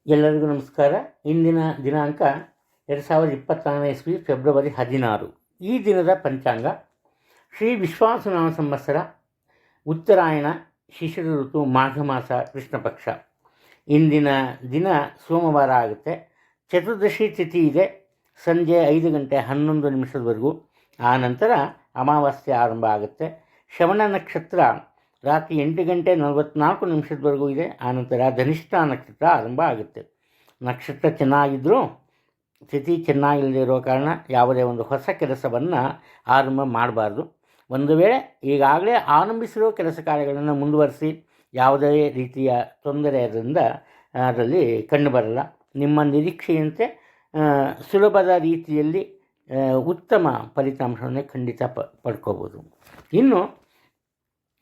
ಎಲ್ಲರಿಗೂ ನಮಸ್ಕಾರ. ಇಂದಿನ ದಿನಾಂಕ 2024ನೇ ಇಸ್ವಿ ಫೆಬ್ರವರಿ 16. ಈ ದಿನದ ಪಂಚಾಂಗ ಶ್ರೀ ವಿಶ್ವಾವಸುನಾಮ ಸಂವತ್ಸರ, ಉತ್ತರಾಯಣ, ಶಿಶಿರ ಋತು, ಮಾಘ ಮಾಸ, ಕೃಷ್ಣ ಪಕ್ಷ. ಇಂದಿನ ದಿನ ಸೋಮವಾರ ಆಗುತ್ತೆ. ಚತುರ್ದಶಿ ತಿಥಿ ಇದೆ, ಸಂಜೆ 5 ಗಂಟೆ 11 ನಿಮಿಷದವರೆಗೂ. ಆ ನಂತರ ಅಮಾವಾಸ್ಯೆ ಆರಂಭ ಆಗುತ್ತೆ. ಶ್ರವಣ ನಕ್ಷತ್ರ ರಾತ್ರಿ 8 ಗಂಟೆ 44 ನಿಮಿಷದವರೆಗೂ ಇದೆ. ಆನಂತರ ಧನಿಷ್ಠ ನಕ್ಷತ್ರ ಆರಂಭ ಆಗುತ್ತೆ. ನಕ್ಷತ್ರ ಚೆನ್ನಾಗಿದ್ದರೂ ತಿಥಿ ಚೆನ್ನಾಗಿಲ್ಲದೆ ಇರೋ ಕಾರಣ ಯಾವುದೇ ಒಂದು ಹೊಸ ಕೆಲಸವನ್ನು ಆರಂಭ ಮಾಡಬಾರ್ದು. ಒಂದು ವೇಳೆ ಈಗಾಗಲೇ ಆರಂಭಿಸಿರೋ ಕೆಲಸ ಕಾರ್ಯಗಳನ್ನು ಮುಂದುವರಿಸಿ, ಯಾವುದೇ ರೀತಿಯ ತೊಂದರೆ ಅದರಲ್ಲಿ ಕಂಡುಬರಲ್ಲ. ನಿಮ್ಮ ನಿರೀಕ್ಷೆಯಂತೆ ಸುಲಭದ ರೀತಿಯಲ್ಲಿ ಉತ್ತಮ ಫಲಿತಾಂಶವನ್ನು ಖಂಡಿತ ಪಡ್ಕೋಬೋದು. ಇನ್ನು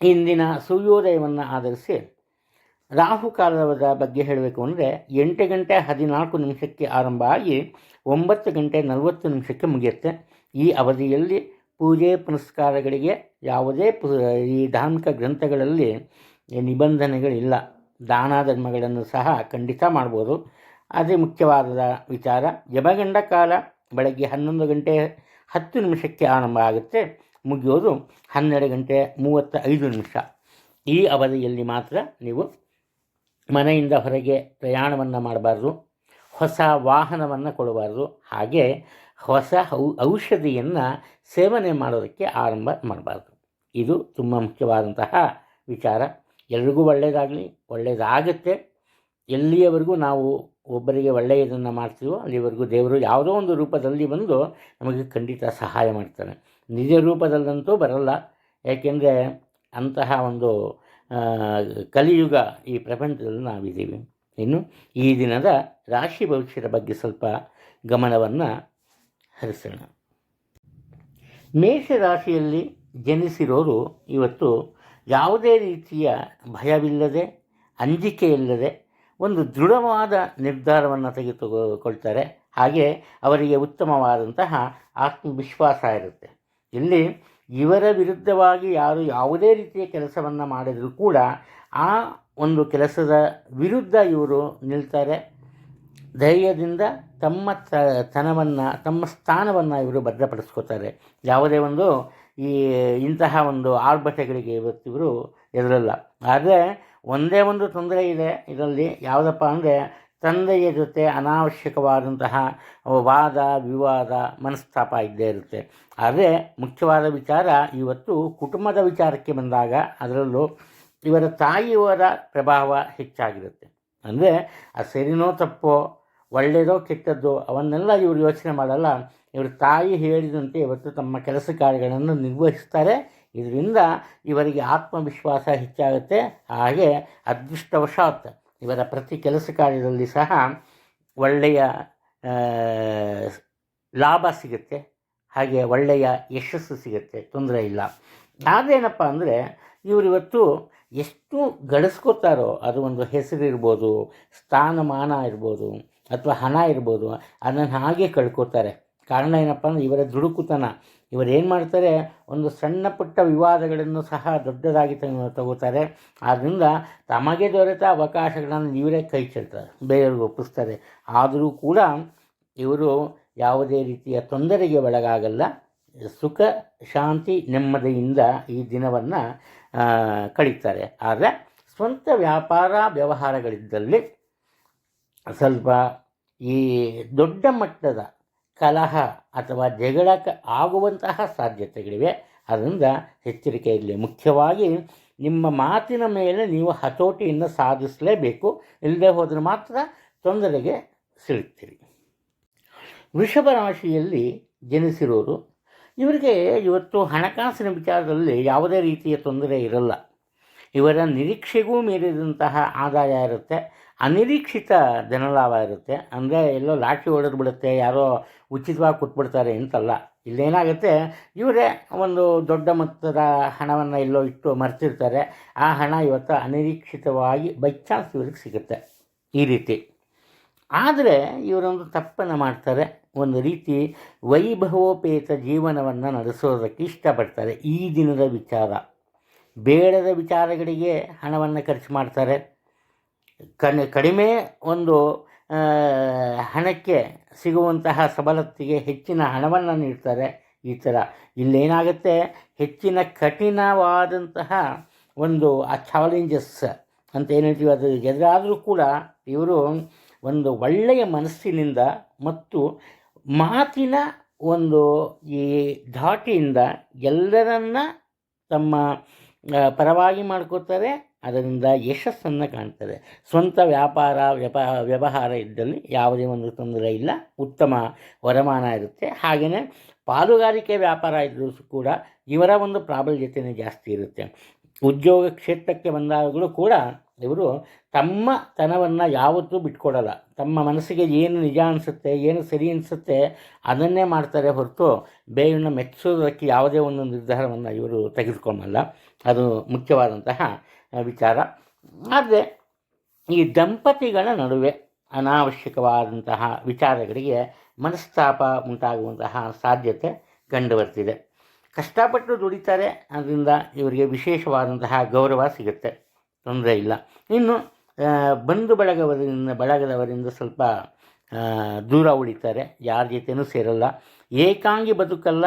ಇಂದಿನ ಸೂರ್ಯೋದಯವನ್ನು ಆಧರಿಸಿ ರಾಹುಕಾಲದ ಬಗ್ಗೆ ಹೇಳಬೇಕು ಅಂದರೆ 8 ಗಂಟೆ 14 ನಿಮಿಷಕ್ಕೆ ಆರಂಭ ಆಗಿ 9 ಗಂಟೆ 40 ನಿಮಿಷಕ್ಕೆ ಮುಗಿಯುತ್ತೆ. ಈ ಅವಧಿಯಲ್ಲಿ ಪೂಜೆ ಪುನಸ್ಕಾರಗಳಿಗೆ ಯಾವುದೇ ಈ ಧಾರ್ಮಿಕ ಗ್ರಂಥಗಳಲ್ಲಿ ನಿಬಂಧನೆಗಳಿಲ್ಲ. ದಾನ ಧರ್ಮಗಳನ್ನು ಸಹ ಖಂಡಿತ ಮಾಡ್ಬೋದು. ಅದೇ ಮುಖ್ಯವಾದ ವಿಚಾರ. ಯಮಗಂಡ ಕಾಲ ಬೆಳಗ್ಗೆ 11 ಗಂಟೆ 10 ನಿಮಿಷಕ್ಕೆ ಆರಂಭ ಆಗುತ್ತೆ, ಮುಗಿಯೋದು 12 ಗಂಟೆ 35 ನಿಮಿಷ. ಈ ಅವಧಿಯಲ್ಲಿ ಮಾತ್ರ ನೀವು ಮನೆಯಿಂದ ಹೊರಗೆ ಪ್ರಯಾಣವನ್ನು ಮಾಡಬಾರ್ದು, ಹೊಸ ವಾಹನವನ್ನು ಕೊಡಬಾರ್ದು, ಹಾಗೆ ಹೊಸ ಔಷಧಿಯನ್ನು ಸೇವನೆ ಮಾಡೋದಕ್ಕೆ ಆರಂಭ ಮಾಡಬಾರ್ದು. ಇದು ತುಂಬ ಮುಖ್ಯವಾದಂತಹ ವಿಚಾರ. ಎಲ್ರಿಗೂ ಒಳ್ಳೆಯದಾಗಲಿ, ಒಳ್ಳೆಯದಾಗುತ್ತೆ. ಎಲ್ಲಿಯವರೆಗೂ ನಾವು ಒಬ್ಬರಿಗೆ ಒಳ್ಳೆಯದನ್ನು ಮಾಡ್ತೀವೋ ಅಲ್ಲಿವರೆಗೂ ದೇವರು ಯಾವುದೋ ಒಂದು ರೂಪದಲ್ಲಿ ಬಂದು ನಮಗೆ ಖಂಡಿತ ಸಹಾಯ ಮಾಡ್ತಾನೆ. ನಿಜ ರೂಪದಲ್ಲಂತೂ ಬರಲ್ಲ, ಏಕೆಂದರೆ ಅಂತಹ ಒಂದು ಕಲಿಯುಗ ಈ ಪ್ರಪಂಚದಲ್ಲಿ ನಾವಿದ್ದೀವಿ. ಇನ್ನು ಈ ದಿನದ ರಾಶಿ ಭವಿಷ್ಯದ ಬಗ್ಗೆ ಸ್ವಲ್ಪ ಗಮನವನ್ನು ಹರಿಸೋಣ. ಮೇಷರಾಶಿಯಲ್ಲಿ ಜನಿಸಿರೋರು ಇವತ್ತು ಯಾವುದೇ ರೀತಿಯ ಭಯವಿಲ್ಲದೆ, ಅಂಜಿಕೆ ಇಲ್ಲದೆ ಒಂದು ದೃಢವಾದ ನಿರ್ಧಾರವನ್ನು ತೆಗೆದುಕೊಳ್ತಾರೆ. ಹಾಗೆ ಅವರಿಗೆ ಉತ್ತಮವಾದಂತಹ ಆತ್ಮವಿಶ್ವಾಸ ಇರುತ್ತೆ. ಇಲ್ಲಿ ಇವರ ವಿರುದ್ಧವಾಗಿ ಯಾರು ಯಾವುದೇ ರೀತಿಯ ಕೆಲಸವನ್ನು ಮಾಡಿದರೂ ಕೂಡ ಆ ಒಂದು ಕೆಲಸದ ವಿರುದ್ಧ ಇವರು ನಿಲ್ತಾರೆ. ಧೈರ್ಯದಿಂದ ತಮ್ಮ ಸ್ಥಾನವನ್ನು ಇವರು ಭದ್ರಪಡಿಸ್ಕೋತಾರೆ. ಯಾವುದೇ ಒಂದು ಇಂತಹ ಒಂದು ಆರ್ಭಟಗಳಿಗೆ ಇವತ್ತಿವರು ಎದುರಲ್ಲ. ಆದರೆ ಒಂದೇ ಒಂದು ತೊಂದರೆ ಇದೆ ಇದರಲ್ಲಿ. ಯಾವುದಪ್ಪ ಅಂದರೆ ತಂದೆಯ ಜೊತೆ ಅನಾವಶ್ಯಕವಾದಂತಹ ವಾದ ವಿವಾದ ಮನಸ್ತಾಪ ಇದ್ದೇ ಇರುತ್ತೆ. ಆದರೆ ಮುಖ್ಯವಾದ ವಿಚಾರ ಇವತ್ತು ಕುಟುಂಬದ ವಿಚಾರಕ್ಕೆ ಬಂದಾಗ ಅದರಲ್ಲೂ ಇವರ ತಾಯಿಯವರ ಪ್ರಭಾವ ಹೆಚ್ಚಾಗಿರುತ್ತೆ. ಅಂದರೆ ಅದು ಸರಿನೋ ತಪ್ಪೋ, ಒಳ್ಳೆಯದೋ ಕೆಟ್ಟದ್ದೋ ಅವನ್ನೆಲ್ಲ ಇವರು ಯೋಚನೆ ಮಾಡಲ್ಲ. ಇವರು ತಾಯಿ ಹೇಳಿದಂತೆ ಇವತ್ತು ತಮ್ಮ ಕೆಲಸ ಕಾರ್ಯಗಳನ್ನು ನಿರ್ವಹಿಸ್ತಾರೆ. ಇದರಿಂದ ಇವರಿಗೆ ಆತ್ಮವಿಶ್ವಾಸ ಹೆಚ್ಚಾಗುತ್ತೆ. ಹಾಗೆ ಅದೃಷ್ಟವಶಾತ್ ಇವರ ಪ್ರತಿ ಕೆಲಸ ಕಾರ್ಯದಲ್ಲಿ ಸಹ ಒಳ್ಳೆಯ ಲಾಭ ಸಿಗುತ್ತೆ, ಹಾಗೆ ಒಳ್ಳೆಯ ಯಶಸ್ಸು ಸಿಗುತ್ತೆ, ತೊಂದರೆ ಇಲ್ಲ. ಅದೇನಪ್ಪ ಅಂದರೆ ಇವರಿವತ್ತು ಎಷ್ಟು ಗಳಿಸ್ಕೋತಾರೋ ಅದು ಒಂದು ಹೆಸರಿರ್ಬೋದು, ಸ್ಥಾನಮಾನ ಇರ್ಬೋದು, ಅಥವಾ ಹಣ ಇರ್ಬೋದು, ಅದನ್ನು ಹಾಗೆ ಕಳ್ಕೋತಾರೆ. ಕಾರಣ ಏನಪ್ಪ ಅಂದರೆ ಇವರ ದುಡುಕುತನ. ಇವರೇನು ಮಾಡ್ತಾರೆ, ಒಂದು ಸಣ್ಣ ಪುಟ್ಟ ವಿವಾದಗಳನ್ನು ಸಹ ದೊಡ್ಡದಾಗಿ ತಗೋತಾರೆ. ಆದ್ದರಿಂದ ತಮಗೆ ದೊರೆತ ಅವಕಾಶಗಳನ್ನು ಇವರೇ ಕೈ ಚೆಲ್ತಾರೆ, ಬೇರೆಯವ್ರಿಗೆ ಒಪ್ಪಿಸ್ತಾರೆ. ಆದರೂ ಕೂಡ ಇವರು ಯಾವುದೇ ರೀತಿಯ ತೊಂದರೆಗೆ ಒಳಗಾಗಲ್ಲ. ಸುಖ ಶಾಂತಿ ನೆಮ್ಮದಿಯಿಂದ ಈ ದಿನವನ್ನು ಕಳೀತಾರೆ. ಆದರೆ ಸ್ವಂತ ವ್ಯಾಪಾರ ವ್ಯವಹಾರಗಳಿದ್ದಲ್ಲಿ ಸ್ವಲ್ಪ ಈ ದೊಡ್ಡ ಮಟ್ಟದ ಕಲಹ ಅಥವಾ ಜಗಳ ಆಗುವಂತಹ ಸಾಧ್ಯತೆಗಳಿವೆ. ಅದರಿಂದ ಎಚ್ಚರಿಕೆ ಇರಲಿ. ಮುಖ್ಯವಾಗಿ ನಿಮ್ಮ ಮಾತಿನ ಮೇಲೆ ನೀವು ಹತೋಟಿಯನ್ನು ಸಾಧಿಸಲೇಬೇಕು. ಇಲ್ಲದೆ ಹೋದರೆ ಮಾತ್ರ ತೊಂದರೆಗೆ ಸಿಲುಕ್ತೀರಿ. ವೃಷಭ ರಾಶಿಯಲ್ಲಿ ಜನಿಸಿರೋರು ಇವರಿಗೆ ಇವತ್ತು ಹಣಕಾಸಿನ ವಿಚಾರದಲ್ಲಿ ಯಾವುದೇ ರೀತಿಯ ತೊಂದರೆ ಇರಲ್ಲ. ಇವರ ನಿರೀಕ್ಷೆಗೂ ಮೀರಿದಂತಹ ಆದಾಯ ಇರುತ್ತೆ. ಅನಿರೀಕ್ಷಿತ ಧನಲಾಭ ಇರುತ್ತೆ. ಅಂದರೆ ಎಲ್ಲೋ ಲಾಟ್ರಿ ಹೊಡೆದು ಬಿಡುತ್ತೆ, ಯಾರೋ ಉಚಿತವಾಗಿ ಕೊಟ್ಬಿಡ್ತಾರೆ ಅಂತಲ್ಲ. ಇಲ್ಲೇನಾಗುತ್ತೆ, ಇವರೇ ಒಂದು ದೊಡ್ಡ ಮೊತ್ತದ ಹಣವನ್ನು ಎಲ್ಲೋ ಇಟ್ಟು ಮರ್ತಿರ್ತಾರೆ. ಆ ಹಣ ಇವತ್ತು ಅನಿರೀಕ್ಷಿತವಾಗಿ ಬೈ ಚಾನ್ಸ್ ಇವ್ರಿಗೆ ಸಿಗುತ್ತೆ. ಈ ರೀತಿ ಆದರೆ ಇವರೊಂದು ತಪ್ಪನ್ನು ಮಾಡ್ತಾರೆ. ಒಂದು ರೀತಿ ವೈಭವೋಪೇತ ಜೀವನವನ್ನು ನಡೆಸೋದಕ್ಕೆ ಇಷ್ಟಪಡ್ತಾರೆ. ಈ ದಿನದ ವಿಚಾರ ಬೇಡದ ವಿಚಾರಗಳಿಗೆ ಹಣವನ್ನು ಖರ್ಚು ಮಾಡ್ತಾರೆ. ಕಡಿಮೆ ಒಂದು ಹಣಕ್ಕೆ ಸಿಗುವಂತಹ ಸವಲತ್ತಿಗೆ ಹೆಚ್ಚಿನ ಹಣವನ್ನು ನೀಡ್ತಾರೆ. ಈ ಥರ ಇಲ್ಲೇನಾಗುತ್ತೆ, ಹೆಚ್ಚಿನ ಕಠಿಣವಾದಂತಹ ಒಂದು ಆ ಚಾಲೆಂಜಸ್ ಅಂತ ಏನು ಹೇಳ್ತೀವಿ ಅದು ಎದುರಾದರೂ ಕೂಡ ಇವರು ಒಂದು ಒಳ್ಳೆಯ ಮನಸ್ಸಿನಿಂದ ಮತ್ತು ಮಾತಿನ ಒಂದು ಈ ಧಾಟಿಯಿಂದ ಎಲ್ಲರನ್ನ ತಮ್ಮ ಪರವಾಗಿ ಮಾಡ್ಕೋತಾರೆ. ಅದರಿಂದ ಯಶಸ್ಸನ್ನು ಕಾಣ್ತಾರೆ. ಸ್ವಂತ ವ್ಯವಹಾರ ಇದ್ದಲ್ಲಿ ಯಾವುದೇ ಒಂದು ತೊಂದರೆ ಇಲ್ಲ, ಉತ್ತಮ ವರಮಾನ ಇರುತ್ತೆ. ಹಾಗೆಯೇ ಪಾಲುಗಾರಿಕೆ ವ್ಯಾಪಾರ ಇದ್ದರೂ ಕೂಡ ಇವರ ಒಂದು ಪ್ರಾಬಲ್ಯತೆಯೇ ಜಾಸ್ತಿ ಇರುತ್ತೆ. ಉದ್ಯೋಗ ಕ್ಷೇತ್ರಕ್ಕೆ ಬಂದಾಗಲೂ ಕೂಡ ಇವರು ತಮ್ಮ ತನವನ್ನು ಯಾವತ್ತೂ ಬಿಟ್ಕೊಡಲ್ಲ. ತಮ್ಮ ಮನಸ್ಸಿಗೆ ಏನು ನಿಜ ಅನಿಸುತ್ತೆ, ಏನು ಸರಿ ಅನಿಸುತ್ತೆ ಅದನ್ನೇ ಮಾಡ್ತಾರೆ ಹೊರತು ಬೇರೆಯನ್ನು ಮೆಚ್ಚಿಸೋದಕ್ಕೆ ಯಾವುದೇ ಒಂದು ನಿರ್ಧಾರವನ್ನು ಇವರು ತೆಗೆದುಕೊಳ್ಳಲ್ಲ. ಅದು ಮುಖ್ಯವಾದಂತಹ ವಿಚಾರ. ಆದರೆ ಈ ದಂಪತಿಗಳ ನಡುವೆ ಅನಾವಶ್ಯಕವಾದಂತಹ ವಿಚಾರಗಳಿಗೆ ಮನಸ್ತಾಪ ಉಂಟಾಗುವಂತಹ ಸಾಧ್ಯತೆ ಕಂಡುಬರ್ತಿದೆ. ಕಷ್ಟಪಟ್ಟು ದುಡಿತಾರೆ, ಅದರಿಂದ ಇವರಿಗೆ ವಿಶೇಷವಾದಂತಹ ಗೌರವ ಸಿಗುತ್ತೆ, ತೊಂದರೆ ಇಲ್ಲ. ಇನ್ನು ಬಂಧು ಬಳಗದವರಿಂದ ಸ್ವಲ್ಪ ದೂರ ಉಳಿತಾರೆ, ಯಾರ ಜೊತೆನೂ ಸೇರಲ್ಲ. ಏಕಾಂಗಿ ಬದುಕಲ್ಲ,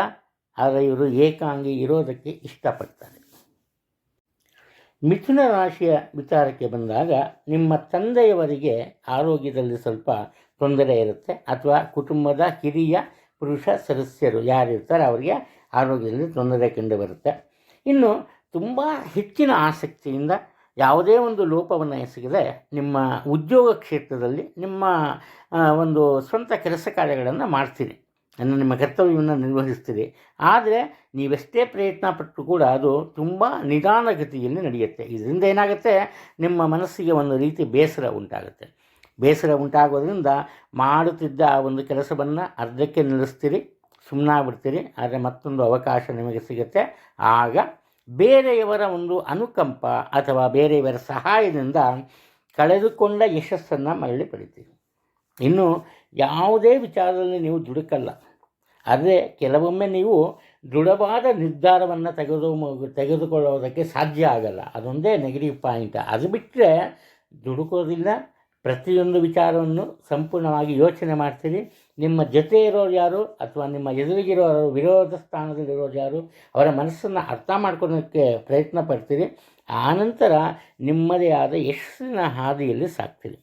ಆದರೆ ಇವರು ಏಕಾಂಗಿ ಇರೋದಕ್ಕೆ ಇಷ್ಟಪಡ್ತಾರೆ. ಮಿಥುನ ರಾಶಿಯ ವಿಚಾರಕ್ಕೆ ಬಂದಾಗ ನಿಮ್ಮ ತಂದೆಯವರಿಗೆ ಆರೋಗ್ಯದಲ್ಲಿ ಸ್ವಲ್ಪ ತೊಂದರೆ ಇರುತ್ತೆ, ಅಥವಾ ಕುಟುಂಬದ ಹಿರಿಯ ಪುರುಷ ಸದಸ್ಯರು ಯಾರಿರ್ತಾರೆ ಅವರಿಗೆ ಆರೋಗ್ಯದಲ್ಲಿ ತೊಂದರೆ ಕಂಡುಬರುತ್ತೆ. ಇನ್ನು ತುಂಬ ಹೆಚ್ಚಿನ ಆಸಕ್ತಿಯಿಂದ ಯಾವುದೇ ಒಂದು ಲೋಪವನ್ನು ಎಸಗದೆ ನಿಮ್ಮ ಉದ್ಯೋಗ ಕ್ಷೇತ್ರದಲ್ಲಿ ನಿಮ್ಮ ಒಂದು ಸ್ವಂತ ಕೆಲಸ ಕಾರ್ಯಗಳನ್ನು ಮಾಡ್ತೀರಿ, ನಿಮ್ಮ ಕರ್ತವ್ಯವನ್ನು ನಿರ್ವಹಿಸ್ತೀರಿ. ಆದರೆ ನೀವೆಷ್ಟೇ ಪ್ರಯತ್ನ ಪಟ್ಟು ಕೂಡ ಅದು ತುಂಬ ನಿಧಾನಗತಿಯಲ್ಲಿ ನಡೆಯುತ್ತೆ. ಇದರಿಂದ ಏನಾಗುತ್ತೆ, ನಿಮ್ಮ ಮನಸ್ಸಿಗೆ ಒಂದು ರೀತಿ ಬೇಸರ ಉಂಟಾಗುತ್ತೆ. ಬೇಸರ ಉಂಟಾಗೋದ್ರಿಂದ ಮಾಡುತ್ತಿದ್ದ ಆ ಒಂದು ಕೆಲಸವನ್ನು ಅರ್ಧಕ್ಕೆ ನಿಲ್ಲಿಸ್ತೀರಿ, ಸುಮ್ಮನಾಗ್ಬಿಡ್ತೀರಿ. ಆದರೆ ಮತ್ತೊಂದು ಅವಕಾಶ ನಿಮಗೆ ಸಿಗುತ್ತೆ. ಆಗ ಬೇರೆಯವರ ಒಂದು ಅನುಕಂಪ ಅಥವಾ ಬೇರೆಯವರ ಸಹಾಯದಿಂದ ಕಳೆದುಕೊಂಡ ಯಶಸ್ಸನ್ನು ಮರಳಿ ಪಡಿತೀರಿ. ಇನ್ನು ಯಾವುದೇ ವಿಚಾರದಲ್ಲಿ ನೀವು ದುಡುಕಲ್ಲ, ಆದರೆ ಕೆಲವೊಮ್ಮೆ ನೀವು ದೃಢವಾದ ನಿರ್ಧಾರವನ್ನು ತೆಗೆದುಕೊಳ್ಳೋದಕ್ಕೆ ಸಾಧ್ಯ ಆಗಲ್ಲ. ಅದೊಂದೇ ನೆಗೆಟಿವ್ ಪಾಯಿಂಟ್. ಅದು ಬಿಟ್ಟರೆ ದುಡುಕೋದಿಲ್ಲ. ಪ್ರತಿಯೊಂದು ವಿಚಾರವನ್ನು ಸಂಪೂರ್ಣವಾಗಿ ಯೋಚನೆ ಮಾಡ್ತೀರಿ. ನಿಮ್ಮ ಜೊತೆ ಇರೋರು ಯಾರು ಅಥವಾ ನಿಮ್ಮ ಎದುರಿಗಿರೋರು, ವಿರೋಧ ಸ್ಥಾನದಲ್ಲಿರೋರು ಯಾರು, ಅವರ ಮನಸ್ಸನ್ನು ಅರ್ಥ ಮಾಡ್ಕೊಳ್ಳೋಕ್ಕೆ ಪ್ರಯತ್ನ ಪಡ್ತೀರಿ. ಆನಂತರ ನಿಮ್ಮದೇ ಆದ ಯಶಸ್ಸಿನ ಹಾದಿಯಲ್ಲಿ ಸಾಕ್ತೀರಿ,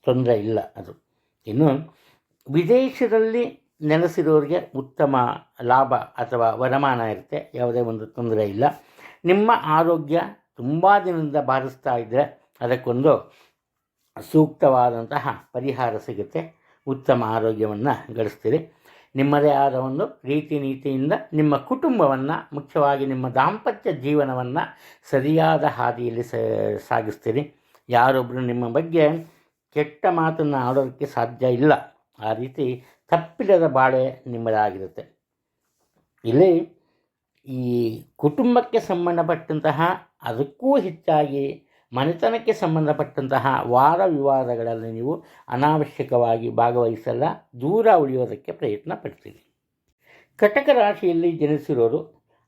ತೊಂದರೆ ಇಲ್ಲ ಅದು. ಇನ್ನು ವಿದೇಶದಲ್ಲಿ ನೆಲೆಸಿರೋರಿಗೆ ಉತ್ತಮ ಲಾಭ ಅಥವಾ ವರಮಾನ ಇರುತ್ತೆ, ಯಾವುದೇ ಒಂದು ತೊಂದರೆ ಇಲ್ಲ. ನಿಮ್ಮ ಆರೋಗ್ಯ ತುಂಬ ದಿನದಿಂದ ಬಾಧಿಸ್ತಾ ಇದ್ದರೆ ಅದಕ್ಕೊಂದು ಸೂಕ್ತವಾದಂತಹ ಪರಿಹಾರ ಸಿಗುತ್ತೆ, ಉತ್ತಮ ಆರೋಗ್ಯವನ್ನು ಗಳಿಸ್ತೀರಿ. ನಿಮ್ಮದೇ ಆದ ಒಂದು ರೀತಿ ನೀತಿಯಿಂದ ನಿಮ್ಮ ಕುಟುಂಬವನ್ನು, ಮುಖ್ಯವಾಗಿ ನಿಮ್ಮ ದಾಂಪತ್ಯ ಜೀವನವನ್ನು ಸರಿಯಾದ ಹಾದಿಯಲ್ಲಿ ಸಾಗಿಸ್ತೀರಿ. ಯಾರೊಬ್ಬರು ನಿಮ್ಮ ಬಗ್ಗೆ ಕೆಟ್ಟ ಮಾತನ್ನು ಆಡೋದಕ್ಕೆ ಸಾಧ್ಯ ಇಲ್ಲ. ಆ ರೀತಿ ತಪ್ಪಿಲ್ಲದ ಬಾಳೆ ನಿಮ್ಮದಾಗಿರುತ್ತೆ. ಇಲ್ಲಿ ಈ ಕುಟುಂಬಕ್ಕೆ ಸಂಬಂಧಪಟ್ಟಂತಹ, ಅದಕ್ಕೂ ಹೆಚ್ಚಾಗಿ ಮನೆತನಕ್ಕೆ ಸಂಬಂಧಪಟ್ಟಂತಹ ವಾದ ವಿವಾದಗಳಲ್ಲಿ ನೀವು ಅನಾವಶ್ಯಕವಾಗಿ ಭಾಗವಹಿಸಲ್ಲ, ದೂರ ಉಳಿಯೋದಕ್ಕೆ ಪ್ರಯತ್ನ ಪಡ್ತೀರಿ. ಕಟಕ ರಾಶಿಯಲ್ಲಿ ಜನಿಸಿರೋರು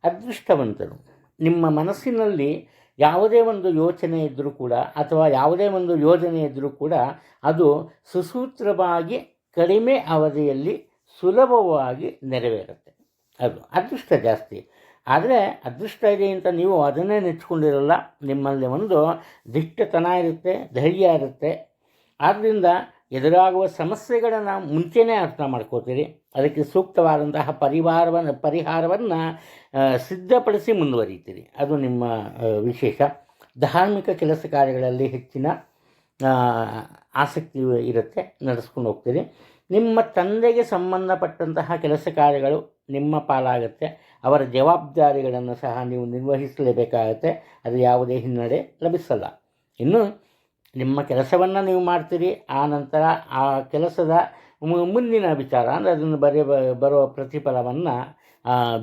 ಅದೃಷ್ಟವಂತರು. ನಿಮ್ಮ ಮನಸ್ಸಿನಲ್ಲಿ ಯಾವುದೇ ಒಂದು ಯೋಚನೆ ಇದ್ದರೂ ಕೂಡ ಅಥವಾ ಯಾವುದೇ ಒಂದು ಯೋಜನೆ ಇದ್ದರೂ ಕೂಡ ಅದು ಸುಸೂತ್ರವಾಗಿ ಕಡಿಮೆ ಅವಧಿಯಲ್ಲಿ ಸುಲಭವಾಗಿ ನೆರವೇರುತ್ತೆ. ಅದು ಅದೃಷ್ಟ ಜಾಸ್ತಿ. ಆದರೆ ಅದೃಷ್ಟ ಇದೆ ಅಂತ ನೀವು ಅದನ್ನೇ ನೆಚ್ಕೊಂಡಿರಲ್ಲ. ನಿಮ್ಮಲ್ಲಿ ಒಂದು ದಿಟ್ಟತನ ಇರುತ್ತೆ, ಧೈರ್ಯ ಇರುತ್ತೆ. ಆದ್ದರಿಂದ ಎದುರಾಗುವ ಸಮಸ್ಯೆಗಳನ್ನು ಮುಂಚೆನೇ ಅರ್ಥ ಮಾಡ್ಕೋತೀರಿ. ಅದಕ್ಕೆ ಸೂಕ್ತವಾದಂತಹ ಪರಿಹಾರವನ್ನು ಸಿದ್ಧಪಡಿಸಿ ಮುಂದುವರಿತೀರಿ. ಅದು ನಿಮ್ಮ ವಿಶೇಷ. ಧಾರ್ಮಿಕ ಕೆಲಸ ಕಾರ್ಯಗಳಲ್ಲಿ ಹೆಚ್ಚಿನ ಆಸಕ್ತಿ ಇರುತ್ತೆ, ನಡೆಸ್ಕೊಂಡು ಹೋಗ್ತೀರಿ. ನಿಮ್ಮ ತಂದೆಗೆ ಸಂಬಂಧಪಟ್ಟಂತಹ ಕೆಲಸ ಕಾರ್ಯಗಳು ನಿಮ್ಮ ಪಾಲಾಗುತ್ತೆ. ಅವರ ಜವಾಬ್ದಾರಿಗಳನ್ನು ಸಹ ನೀವು ನಿರ್ವಹಿಸಲೇಬೇಕಾಗತ್ತೆ. ಅದು ಯಾವುದೇ ಹಿನ್ನಡೆ ಲಭಿಸಲ್ಲ. ಇನ್ನು ನಿಮ್ಮ ಕೆಲಸವನ್ನು ನೀವು ಮಾಡ್ತೀರಿ. ಆ ನಂತರ ಆ ಕೆಲಸದ ಮುಂದಿನ ವಿಚಾರ ಅಂದರೆ ಅದನ್ನು ಬರುವ ಪ್ರತಿಫಲವನ್ನು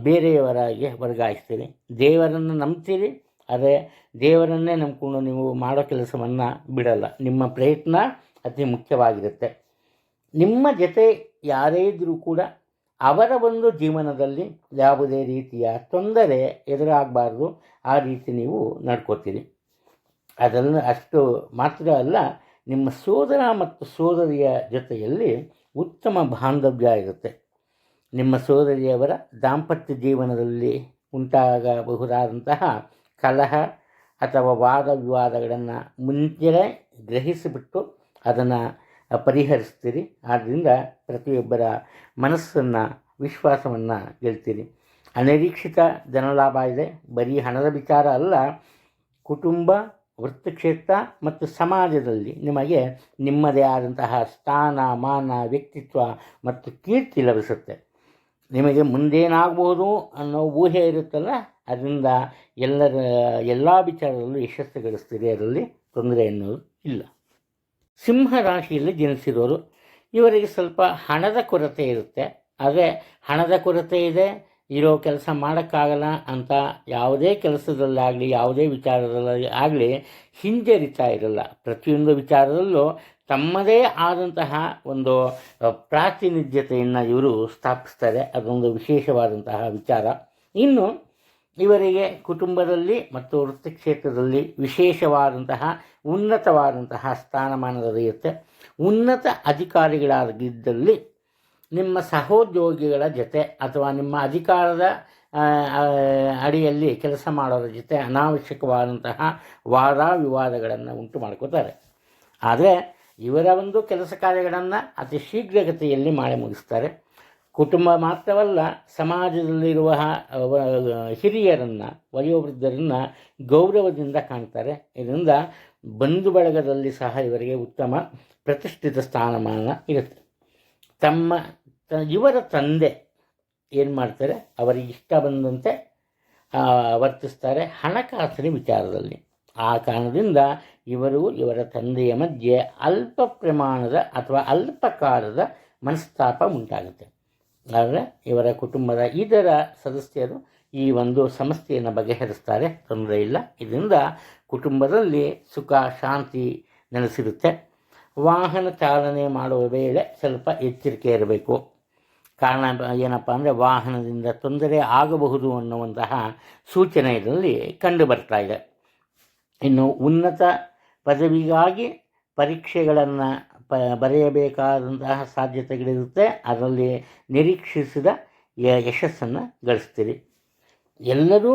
ಬೇರೆಯವರಿಗೆ ವರ್ಗಾಯಿಸ್ತೀರಿ. ದೇವರನ್ನು ನಂಬ್ತೀರಿ, ಆದರೆ ದೇವರನ್ನೇ ನಂಬಿಕೊಂಡು ನೀವು ಮಾಡೋ ಕೆಲಸವನ್ನು ಬಿಡಲ್ಲ. ನಿಮ್ಮ ಪ್ರಯತ್ನ ಅತಿ ಮುಖ್ಯವಾಗಿರುತ್ತೆ. ನಿಮ್ಮ ಜೊತೆ ಯಾರೇ ಇದ್ದರೂ ಕೂಡ ಅವರ ಒಂದು ಜೀವನದಲ್ಲಿ ಯಾವುದೇ ರೀತಿಯ ತೊಂದರೆ ಎದುರಾಗಬಾರ್ದು, ಆ ರೀತಿ ನೀವು ನಡ್ಕೋತೀರಿ. ಅದನ್ನು ಅಷ್ಟು ಮಾತ್ರ ಅಲ್ಲ, ನಿಮ್ಮ ಸೋದರ ಮತ್ತು ಸೋದರಿಯ ಜೊತೆಯಲ್ಲಿ ಉತ್ತಮ ಬಾಂಧವ್ಯ ಇರುತ್ತೆ. ನಿಮ್ಮ ಸೋದರಿಯವರ ದಾಂಪತ್ಯ ಜೀವನದಲ್ಲಿ ಉಂಟಾಗಬಹುದಾದಂತಹ ಕಲಹ ಅಥವಾ ವಾದ ವಿವಾದಗಳನ್ನು ಮುಂಚೆನೇ ಗ್ರಹಿಸಿಬಿಟ್ಟು ಅದನ್ನು ಪರಿಹರಿಸ್ತೀರಿ. ಆದ್ದರಿಂದ ಪ್ರತಿಯೊಬ್ಬರ ಮನಸ್ಸನ್ನು, ವಿಶ್ವಾಸವನ್ನು ಗೆಲ್ತೀರಿ. ಅನಿರೀಕ್ಷಿತ ಧನಲಾಭ ಇದೆ. ಬರೀ ಹಣದ ವಿಚಾರ ಅಲ್ಲ, ಕುಟುಂಬ, ವೃತ್ತಿಕ್ಷೇತ್ರ ಮತ್ತು ಸಮಾಜದಲ್ಲಿ ನಿಮಗೆ ನಿಮ್ಮದೇ ಆದಂತಹ ಸ್ಥಾನ, ಮಾನ, ವ್ಯಕ್ತಿತ್ವ ಮತ್ತು ಕೀರ್ತಿ ಲಭಿಸುತ್ತೆ. ನಿಮಗೆ ಮುಂದೇನಾಗ್ಬೋದು ಅನ್ನೋ ಊಹೆ ಇರುತ್ತಲ್ಲ, ಅದರಿಂದ ಎಲ್ಲ ವಿಚಾರದಲ್ಲೂ ಯಶಸ್ಸು ಗಳಿಸ್ತೀರಿ. ಅದರಲ್ಲಿ ತೊಂದರೆ ಎನ್ನುವುದು ಇಲ್ಲ. ಸಿಂಹ ರಾಶಿಯಲ್ಲಿ ಜನಿಸಿರೋರು, ಇವರಿಗೆ ಸ್ವಲ್ಪ ಹಣದ ಕೊರತೆ ಇರುತ್ತೆ. ಆದರೆ ಹಣದ ಕೊರತೆ ಇದೆ, ಇರೋ ಕೆಲಸ ಮಾಡೋಕ್ಕಾಗಲ್ಲ ಅಂತ ಯಾವುದೇ ಕೆಲಸದಲ್ಲಾಗಲಿ ಯಾವುದೇ ವಿಚಾರದಲ್ಲಿ ಆಗಲಿ ಹಿಂಜರಿತಾ ಇರಲ್ಲ. ಪ್ರತಿಯೊಂದು ವಿಚಾರದಲ್ಲೂ ತಮ್ಮದೇ ಆದಂತಹ ಒಂದು ಪ್ರಾತಿನಿಧ್ಯತೆಯನ್ನು ಇವರು ಸ್ಥಾಪಿಸ್ತಾರೆ. ಅದೊಂದು ವಿಶೇಷವಾದಂತಹ ವಿಚಾರ. ಇನ್ನು ಇವರಿಗೆ ಕುಟುಂಬದಲ್ಲಿ ಮತ್ತು ವೃತ್ತಿ ಕ್ಷೇತ್ರದಲ್ಲಿ ವಿಶೇಷವಾದಂತಹ ಉನ್ನತವಾದಂತಹ ಸ್ಥಾನಮಾನ ದೊರೆಯುತ್ತೆ. ಉನ್ನತ ಅಧಿಕಾರಿಗಳಾಗಿದ್ದಲ್ಲಿ ನಿಮ್ಮ ಸಹೋದ್ಯೋಗಿಗಳ ಜೊತೆ ಅಥವಾ ನಿಮ್ಮ ಅಧಿಕಾರದ ಅಡಿಯಲ್ಲಿ ಕೆಲಸ ಮಾಡೋರ ಜೊತೆ ಅನಾವಶ್ಯಕವಾದಂತಹ ವಾದ ವಿವಾದಗಳನ್ನು ಉಂಟು ಮಾಡ್ಕೋತಾರೆ. ಆದರೆ ಇವರ ಒಂದು ಕೆಲಸ ಕಾರ್ಯಗಳನ್ನು ಅತಿ ಶೀಘ್ರಗತಿಯಲ್ಲಿ ಮಾಡಿ ಮುಗಿಸ್ತಾರೆ. ಕುಟುಂಬ ಮಾತ್ರವಲ್ಲ, ಸಮಾಜದಲ್ಲಿರುವ ಹಿರಿಯರನ್ನು, ವಯೋವೃದ್ಧರನ್ನು ಗೌರವದಿಂದ ಕಾಣ್ತಾರೆ. ಇದರಿಂದ ಬಂಧು ಬಳಗದಲ್ಲಿ ಸಹ ಇವರಿಗೆ ಉತ್ತಮ ಪ್ರತಿಷ್ಠಿತ ಸ್ಥಾನಮಾನ ಇರುತ್ತೆ. ಇವರ ತಂದೆ ಏನು ಮಾಡ್ತಾರೆ, ಅವರಿಗೆ ಇಷ್ಟ ಬಂದಂತೆ ವರ್ತಿಸ್ತಾರೆ ಹಣಕಾಸಿನ ವಿಚಾರದಲ್ಲಿ. ಆ ಕಾರಣದಿಂದ ಇವರ ತಂದೆಯ ಮಧ್ಯೆ ಅಲ್ಪ ಪ್ರಮಾಣದ ಅಥವಾ ಅಲ್ಪ ಕಾಲದ ಮನಸ್ತಾಪ ಉಂಟಾಗುತ್ತೆ. ಆದರೆ ಇವರ ಕುಟುಂಬದ ಇತರ ಸದಸ್ಯರು ಈ ಒಂದು ಸಮಸ್ಯೆಯನ್ನು ಬಗೆಹರಿಸ್ತಾರೆ, ತೊಂದರೆ ಇಲ್ಲ. ಇದರಿಂದ ಕುಟುಂಬದಲ್ಲಿ ಸುಖ ಶಾಂತಿ ನೆಲೆಸಿರುತ್ತೆ. ವಾಹನ ಚಾಲನೆ ಮಾಡುವ ವೇಳೆ ಸ್ವಲ್ಪ ಎಚ್ಚರಿಕೆ ಇರಬೇಕು. ಕಾರಣ ಏನಪ್ಪ ಅಂದರೆ, ವಾಹನದಿಂದ ತೊಂದರೆ ಆಗಬಹುದು ಅನ್ನುವಂತಹ ಸೂಚನೆ ಇದರಲ್ಲಿ ಕಂಡು ಬರ್ತಾ ಇದೆ. ಇನ್ನು ಉನ್ನತ ಪದವಿಗಾಗಿ ಪರೀಕ್ಷೆಗಳನ್ನು ಬರೆಯಬೇಕಾದಂತಹ ಸಾಧ್ಯತೆಗಳಿರುತ್ತೆ. ಅದರಲ್ಲಿ ನಿರೀಕ್ಷಿಸಿದ ಯಶಸ್ಸನ್ನು ಗಳಿಸ್ತೀರಿ. ಎಲ್ಲರೂ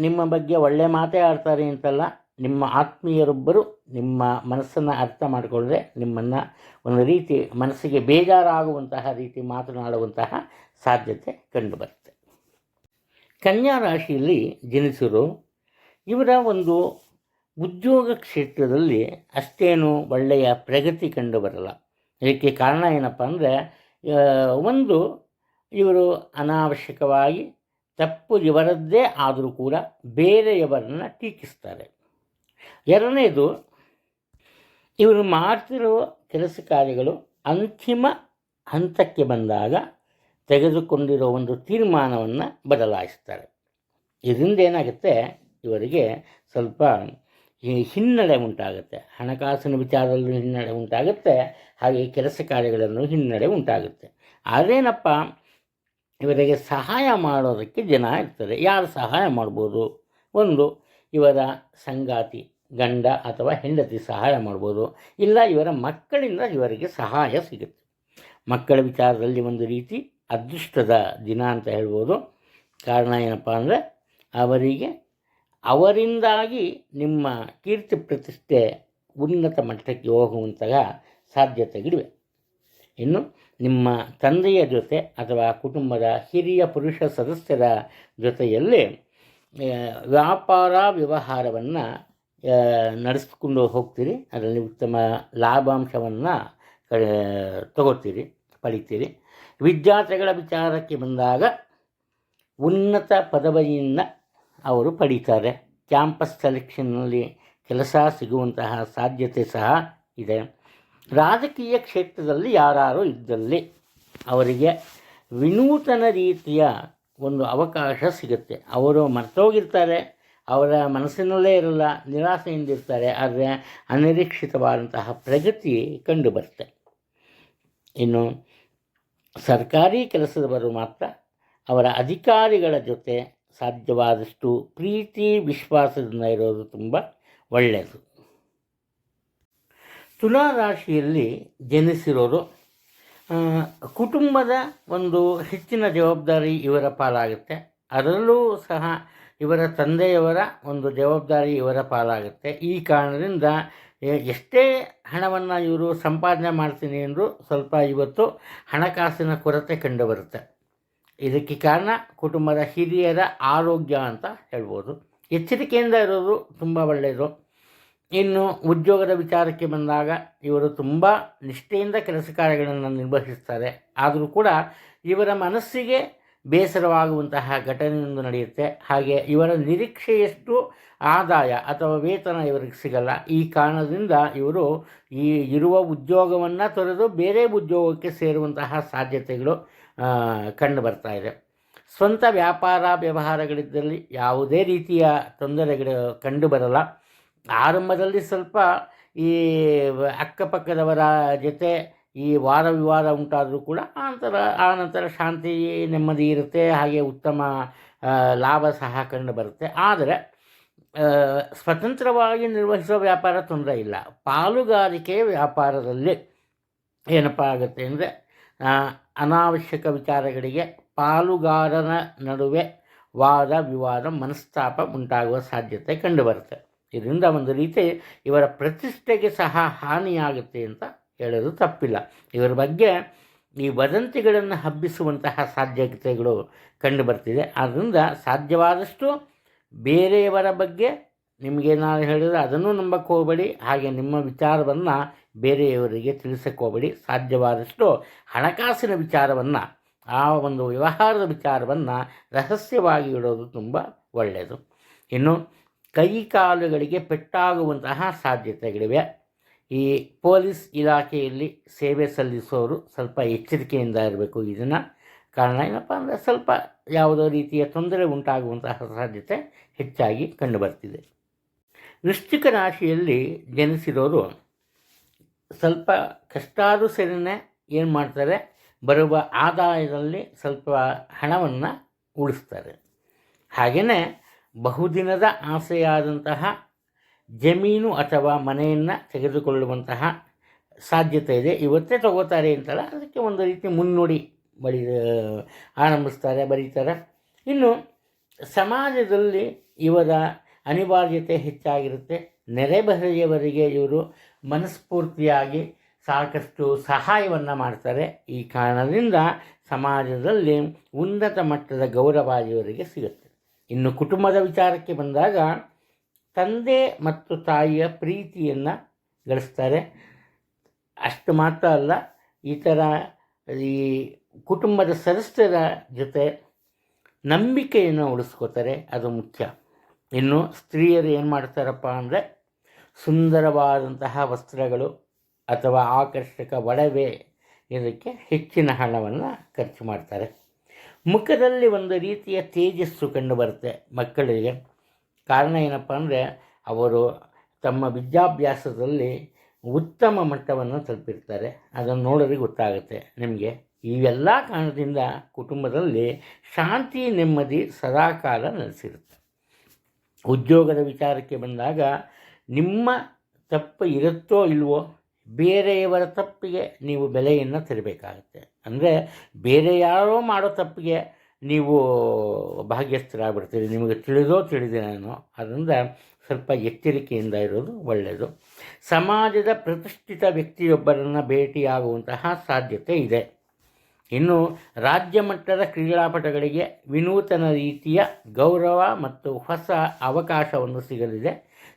ನಿಮ್ಮ ಬಗ್ಗೆ ಒಳ್ಳೆಯ ಮಾತೇ ಆಡ್ತಾರೆ ಅಂತಲ್ಲ, ನಿಮ್ಮ ಆತ್ಮೀಯರೊಬ್ಬರು ನಿಮ್ಮ ಮನಸ್ಸನ್ನು ಅರ್ಥ ಮಾಡಿಕೊಂಡ್ರೆ ನಿಮ್ಮನ್ನು ಒಂದು ರೀತಿ ಮನಸ್ಸಿಗೆ ಬೇಜಾರಾಗುವಂತಹ ರೀತಿ ಮಾತನಾಡುವಂತಹ ಸಾಧ್ಯತೆ ಕಂಡುಬರುತ್ತೆ. ಕನ್ಯಾ ರಾಶಿಯಲ್ಲಿ ಜನಿಸಿರೋ ಇವರ ಒಂದು ಉದ್ಯೋಗ ಕ್ಷೇತ್ರದಲ್ಲಿ ಅಷ್ಟೇನು ಒಳ್ಳೆಯ ಪ್ರಗತಿ ಕಂಡುಬರಲ್ಲ. ಇದಕ್ಕೆ ಕಾರಣ ಏನಪ್ಪ ಅಂದರೆ, ಒಂದು, ಇವರು ಅನಾವಶ್ಯಕವಾಗಿ ತಪ್ಪು ಇವರದ್ದೇ ಆದರೂ ಕೂಡ ಬೇರೆಯವರನ್ನು ಟೀಕಿಸ್ತಾರೆ. ಎರಡನೇದು, ಇವರು ಮಾಡ್ತಿರೋ ಕೆಲಸ ಕಾರ್ಯಗಳು ಅಂತಿಮ ಹಂತಕ್ಕೆ ಬಂದಾಗ ತೆಗೆದುಕೊಂಡಿರೋ ಒಂದು ತೀರ್ಮಾನವನ್ನು ಬದಲಾಯಿಸ್ತಾರೆ. ಇದರಿಂದ ಏನಾಗುತ್ತೆ, ಇವರಿಗೆ ಸ್ವಲ್ಪ ಹಿನ್ನಡೆ ಉಂಟಾಗುತ್ತೆ. ಹಣಕಾಸಿನ ವಿಚಾರದಲ್ಲೂ ಹಿನ್ನಡೆ ಉಂಟಾಗುತ್ತೆ, ಹಾಗೆ ಕೆಲಸ ಕಾರ್ಯಗಳಲ್ಲೂ ಹಿನ್ನಡೆ ಉಂಟಾಗುತ್ತೆ. ಆದ್ರೇನಪ್ಪ, ಇವರಿಗೆ ಸಹಾಯ ಮಾಡೋದಕ್ಕೆ ಜನ ಇರ್ತಾರೆ. ಯಾರು ಸಹಾಯ ಮಾಡ್ಬೋದು? ಒಂದು, ಇವರ ಸಂಗಾತಿ, ಗಂಡ ಅಥವಾ ಹೆಂಡತಿ ಸಹಾಯ ಮಾಡ್ಬೋದು. ಇಲ್ಲ, ಇವರ ಮಕ್ಕಳಿಂದ ಇವರಿಗೆ ಸಹಾಯ ಸಿಗುತ್ತೆ. ಮಕ್ಕಳ ವಿಚಾರದಲ್ಲಿ ಒಂದು ರೀತಿ ಅದೃಷ್ಟದ ದಿನ ಅಂತ ಹೇಳ್ಬೋದು. ಕಾರಣ ಏನಪ್ಪ ಅಂದರೆ, ಅವರಿಂದಾಗಿ ನಿಮ್ಮ ಕೀರ್ತಿ ಪ್ರತಿಷ್ಠೆ ಉನ್ನತ ಮಟ್ಟಕ್ಕೆ ಹೋಗುವಂತಹ ಸಾಧ್ಯತೆಗಳಿವೆ. ಇನ್ನು ನಿಮ್ಮ ತಂದೆಯ ಜೊತೆ ಅಥವಾ ಕುಟುಂಬದ ಹಿರಿಯ ಪುರುಷ ಸದಸ್ಯರ ಜೊತೆಯಲ್ಲಿ ವ್ಯಾಪಾರ ವ್ಯವಹಾರವನ್ನು ನಡೆಸ್ಕೊಂಡು ಹೋಗ್ತೀರಿ. ಅದರಲ್ಲಿ ಉತ್ತಮ ಲಾಭಾಂಶವನ್ನು ಪಡಿತೀರಿ. ವಿದ್ಯಾರ್ಥಿಗಳ ವಿಚಾರಕ್ಕೆ ಬಂದಾಗ ಉನ್ನತ ಪದವಿಯನ್ನು ಅವರು ಪಡೀತಾರೆ. ಕ್ಯಾಂಪಸ್ ಸೆಲೆಕ್ಷನ್ನಲ್ಲಿ ಕೆಲಸ ಸಿಗುವಂತಹ ಸಾಧ್ಯತೆ ಸಹ ಇದೆ. ರಾಜಕೀಯ ಕ್ಷೇತ್ರದಲ್ಲಿ ಯಾರು ಇದ್ದಲ್ಲಿ ಅವರಿಗೆ ವಿನೂತನ ರೀತಿಯ ಒಂದು ಅವಕಾಶ ಸಿಗುತ್ತೆ. ಅವರು ಮರ್ತೋಗಿರ್ತಾರೆ, ಅವರ ಮನಸ್ಸಿನಲ್ಲೇ ಇರಲ್ಲ, ನಿರಾಸೆಯಿಂದಿರ್ತಾರೆ. ಆದರೆ ಅನಿರೀಕ್ಷಿತವಾದಂತಹ ಪ್ರಗತಿ ಕಂಡುಬರುತ್ತೆ. ಇನ್ನು ಸರ್ಕಾರಿ ಕೆಲಸದವರು ಮಾತ್ರ ಅವರ ಅಧಿಕಾರಿಗಳ ಜೊತೆ ಸಾಧ್ಯವಾದಷ್ಟು ಪ್ರೀತಿ ವಿಶ್ವಾಸದಿಂದ ಇರೋದು ತುಂಬ ಒಳ್ಳೆಯದು. ತುಲಾ ರಾಶಿಯಲ್ಲಿ ಜನಿಸಿರೋರು ಕುಟುಂಬದ ಒಂದು ಹೆಚ್ಚಿನ ಜವಾಬ್ದಾರಿ ಇವರ ಪಾಲಾಗುತ್ತೆ. ಅದರಲ್ಲೂ ಸಹ ಇವರ ತಂದೆಯವರ ಒಂದು ಜವಾಬ್ದಾರಿ ಇವರ ಪಾಲಾಗುತ್ತೆ. ಈ ಕಾರಣದಿಂದ ಎಷ್ಟೇ ಹಣವನ್ನು ಇವರು ಸಂಪಾದನೆ ಮಾಡ್ತೀನಿ ಅಂದರೂ ಸ್ವಲ್ಪ ಇವತ್ತು ಹಣಕಾಸಿನ ಕೊರತೆ ಕಂಡುಬರುತ್ತೆ. ಇದಕ್ಕೆ ಕಾರಣ ಕುಟುಂಬದ ಹಿರಿಯರ ಆರೋಗ್ಯ ಅಂತ ಹೇಳ್ಬೋದು. ಎಚ್ಚರಿಕೆಯಿಂದ ಇರೋದು ತುಂಬ ಒಳ್ಳೆಯದು. ಇನ್ನು ಉದ್ಯೋಗದ ವಿಚಾರಕ್ಕೆ ಬಂದಾಗ ಇವರು ತುಂಬ ನಿಷ್ಠೆಯಿಂದ ಕೆಲಸ ಕಾರ್ಯಗಳನ್ನು ನಿರ್ವಹಿಸ್ತಾರೆ. ಆದರೂ ಕೂಡ ಇವರ ಮನಸ್ಸಿಗೆ ಬೇಸರವಾಗುವಂತಹ ಘಟನೆಯೊಂದು ನಡೆಯುತ್ತೆ. ಹಾಗೆ ಇವರ ನಿರೀಕ್ಷೆಯಷ್ಟು ಆದಾಯ ಅಥವಾ ವೇತನ ಇವರಿಗೆ ಸಿಗಲ್ಲ. ಈ ಕಾರಣದಿಂದ ಇವರು ಈ ಇರುವ ಉದ್ಯೋಗವನ್ನು ತೊರೆದು ಬೇರೆ ಉದ್ಯೋಗಕ್ಕೆ ಸೇರುವಂತಹ ಸಾಧ್ಯತೆಗಳು ಕಂಡು ಬರ್ತಾ ಇದೆ. ಸ್ವಂತ ವ್ಯಾಪಾರ ವ್ಯವಹಾರಗಳಿದ್ದಲ್ಲಿ ಯಾವುದೇ ರೀತಿಯ ತೊಂದರೆಗಳು ಕಂಡು ಬರಲ್ಲ. ಆರಂಭದಲ್ಲಿ ಸ್ವಲ್ಪ ಈ ಅಕ್ಕಪಕ್ಕದವರ ಜೊತೆ ಈ ವಾದ ವಿವಾದ ಉಂಟಾದರೂ ಕೂಡ ಆನಂತರ ಶಾಂತಿ ನೆಮ್ಮದಿ ಇರುತ್ತೆ. ಹಾಗೆ ಉತ್ತಮ ಲಾಭ ಸಹ ಕಂಡು ಬರುತ್ತೆ. ಆದರೆ ಸ್ವತಂತ್ರವಾಗಿ ನಿರ್ವಹಿಸುವ ವ್ಯಾಪಾರ ತೊಂದರೆ ಇಲ್ಲ. ಪಾಲುಗಾರಿಕೆ ವ್ಯಾಪಾರದಲ್ಲಿ ಏನಪ್ಪ ಆಗುತ್ತೆ ಅಂದರೆ ಅನಾವಶ್ಯಕ ವಿಚಾರಗಳಿಗೆ ಪಾಲುಗಾರನ ನಡುವೆ ವಾದ ವಿವಾದ ಮನಸ್ತಾಪ ಉಂಟಾಗುವ ಸಾಧ್ಯತೆ ಕಂಡುಬರುತ್ತೆ. ಇದರಿಂದ ಒಂದು ರೀತಿ ಇವರ ಪ್ರತಿಷ್ಠೆಗೆ ಸಹ ಹಾನಿಯಾಗುತ್ತೆ ಅಂತ ಹೇಳೋದು ತಪ್ಪಿಲ್ಲ. ಇವರ ಬಗ್ಗೆ ಈ ವದಂತಿಗಳನ್ನು ಹಬ್ಬಿಸುವಂತಹ ಸಾಧ್ಯತೆಗಳು ಕಂಡುಬರ್ತಿದೆ. ಆದ್ದರಿಂದ ಸಾಧ್ಯವಾದಷ್ಟು ಬೇರೆಯವರ ಬಗ್ಗೆ ನಿಮಗೆ ನಾನು ಹೇಳಿದರೆ ಅದನ್ನು ನಂಬಕ್ಕೆ ಹೋಗಬೇಡಿ. ಹಾಗೆ ನಿಮ್ಮ ವಿಚಾರವನ್ನು ಬೇರೆಯವರಿಗೆ ತಿಳಿಸಕ್ಕೆ ಹೋಗಬೇಡಿ. ಸಾಧ್ಯವಾದಷ್ಟು ಹಣಕಾಸಿನ ವಿಚಾರವನ್ನು, ಆ ಒಂದು ವ್ಯವಹಾರದ ವಿಚಾರವನ್ನು ರಹಸ್ಯವಾಗಿ ಇಡೋದು ತುಂಬ ಒಳ್ಳೆಯದು. ಇನ್ನು ಕೈ ಕಾಲುಗಳಿಗೆ ಪೆಟ್ಟಾಗುವಂತಹ ಸಾಧ್ಯತೆಗಳಿವೆ. ಈ ಪೊಲೀಸ್ ಇಲಾಖೆಯಲ್ಲಿ ಸೇವೆ ಸಲ್ಲಿಸೋರು ಸ್ವಲ್ಪ ಎಚ್ಚರಿಕೆಯಿಂದ ಇರಬೇಕು. ಇದನ್ನು ಕಾರಣ ಏನಪ್ಪ ಅಂದರೆ ಸ್ವಲ್ಪ ಯಾವುದೋ ರೀತಿಯ ತೊಂದರೆ ಉಂಟಾಗುವಂತಹ ಸಾಧ್ಯತೆ ಹೆಚ್ಚಾಗಿ ಕಂಡುಬರ್ತಿದೆ. ವೃಶ್ಚಿಕ ರಾಶಿಯಲ್ಲಿ ಜನಿಸಿರೋರು ಸ್ವಲ್ಪ ಕಷ್ಟಾದರೂ ಸರಿನೇ ಏನು ಮಾಡ್ತಾರೆ, ಬರುವ ಆದಾಯದಲ್ಲಿ ಸ್ವಲ್ಪ ಹಣವನ್ನು ಉಳಿಸ್ತಾರೆ. ಹಾಗೆಯೇ ಬಹುದಿನದ ಆಸೆಯಾದಂತಹ ಜಮೀನು ಅಥವಾ ಮನೆಯನ್ನು ತೆಗೆದುಕೊಳ್ಳುವಂತಹ ಸಾಧ್ಯತೆ ಇದೆ. ಇವತ್ತೇ ತಗೋತಾರೆ ಅಂತಲ್ಲ, ಅದಕ್ಕೆ ಒಂದು ರೀತಿ ಮುನ್ನುಡಿ ಆರಂಭಿಸ್ತಾರೆ, ಬರೀತಾರೆ. ಇನ್ನು ಸಮಾಜದಲ್ಲಿ ಇವರ ಅನಿವಾರ್ಯತೆ ಹೆಚ್ಚಾಗಿರುತ್ತೆ. ನೆರೆಹೊರೆಯವರಿಗೆ ಇವರು ಮನಸ್ಫೂರ್ತಿಯಾಗಿ ಸಾಕಷ್ಟು ಸಹಾಯವನ್ನು ಮಾಡ್ತಾರೆ. ಈ ಕಾರಣದಿಂದ ಸಮಾಜದಲ್ಲಿ ಉನ್ನತ ಮಟ್ಟದ ಗೌರವ ಇವರಿಗೆ ಸಿಗುತ್ತೆ. ಇನ್ನು ಕುಟುಂಬದ ವಿಚಾರಕ್ಕೆ ಬಂದಾಗ ತಂದೆ ಮತ್ತು ತಾಯಿಯ ಪ್ರೀತಿಯನ್ನು ಗಳಿಸ್ತಾರೆ. ಅಷ್ಟು ಮಾತ್ರ ಅಲ್ಲ, ಈ ಥರ ಈ ಕುಟುಂಬದ ಸದಸ್ಯರ ಜೊತೆ ನಂಬಿಕೆಯನ್ನು ಉಳಿಸ್ಕೋತಾರೆ, ಅದು ಮುಖ್ಯ. ಇನ್ನು ಸ್ತ್ರೀಯರು ಏನು ಮಾಡ್ತಾರಪ್ಪ ಅಂದರೆ ಸುಂದರವಾದಂತಹ ವಸ್ತ್ರಗಳು ಅಥವಾ ಆಕರ್ಷಕ ಒಡವೆ ಇದಕ್ಕೆ ಹೆಚ್ಚಿನ ಹಣವನ್ನು ಖರ್ಚು ಮಾಡ್ತಾರೆ. ಮುಖದಲ್ಲಿ ಒಂದು ರೀತಿಯ ತೇಜಸ್ಸು ಕಂಡುಬರುತ್ತೆ ಮಕ್ಕಳಿಗೆ. ಕಾರಣ ಏನಪ್ಪ ಅಂದರೆ ಅವರು ತಮ್ಮ ವಿದ್ಯಾಭ್ಯಾಸದಲ್ಲಿ ಉತ್ತಮ ಮಟ್ಟವನ್ನು ತಲುಪಿರ್ತಾರೆ. ಅದನ್ನು ನೋಡೋರಿಗೆ ಗೊತ್ತಾಗುತ್ತೆ ನಿಮಗೆ. ಇವೆಲ್ಲ ಕಾರಣದಿಂದ ಕುಟುಂಬದಲ್ಲಿ ಶಾಂತಿ ನೆಮ್ಮದಿ ಸದಾಕಾಲ ನೆಲೆಸಿರುತ್ತೆ. ಉದ್ಯೋಗದ ವಿಚಾರಕ್ಕೆ ಬಂದಾಗ ನಿಮ್ಮ ತಪ್ಪು ಇರುತ್ತೋ ಇಲ್ವೋ, ಬೇರೆಯವರ ತಪ್ಪಿಗೆ ನೀವು ಬೆಲೆಯನ್ನು ತೆರಬೇಕಾಗುತ್ತೆ. ಅಂದರೆ ಬೇರೆ ಯಾರೋ ಮಾಡೋ ತಪ್ಪಿಗೆ ನೀವು ಭಾಗ್ಯಸ್ಥರಾಗ್ಬಿಡ್ತೀರಿ, ನಿಮಗೆ ತಿಳಿದೇನೋ. ಅದರಿಂದ ಸ್ವಲ್ಪ ಎಚ್ಚರಿಕೆಯಿಂದ ಇರೋದು ಒಳ್ಳೆಯದು. ಸಮಾಜದ ಪ್ರತಿಷ್ಠಿತ ವ್ಯಕ್ತಿಯೊಬ್ಬರನ್ನು ಭೇಟಿಯಾಗುವಂತಹ ಸಾಧ್ಯತೆ ಇದೆ. ಇನ್ನು ರಾಜ್ಯ ಮಟ್ಟದ ಕ್ರೀಡಾಪಟುಗಳಿಗೆ ವಿನೂತನ ರೀತಿಯ ಗೌರವ ಮತ್ತು ಹೊಸ ಅವಕಾಶವನ್ನು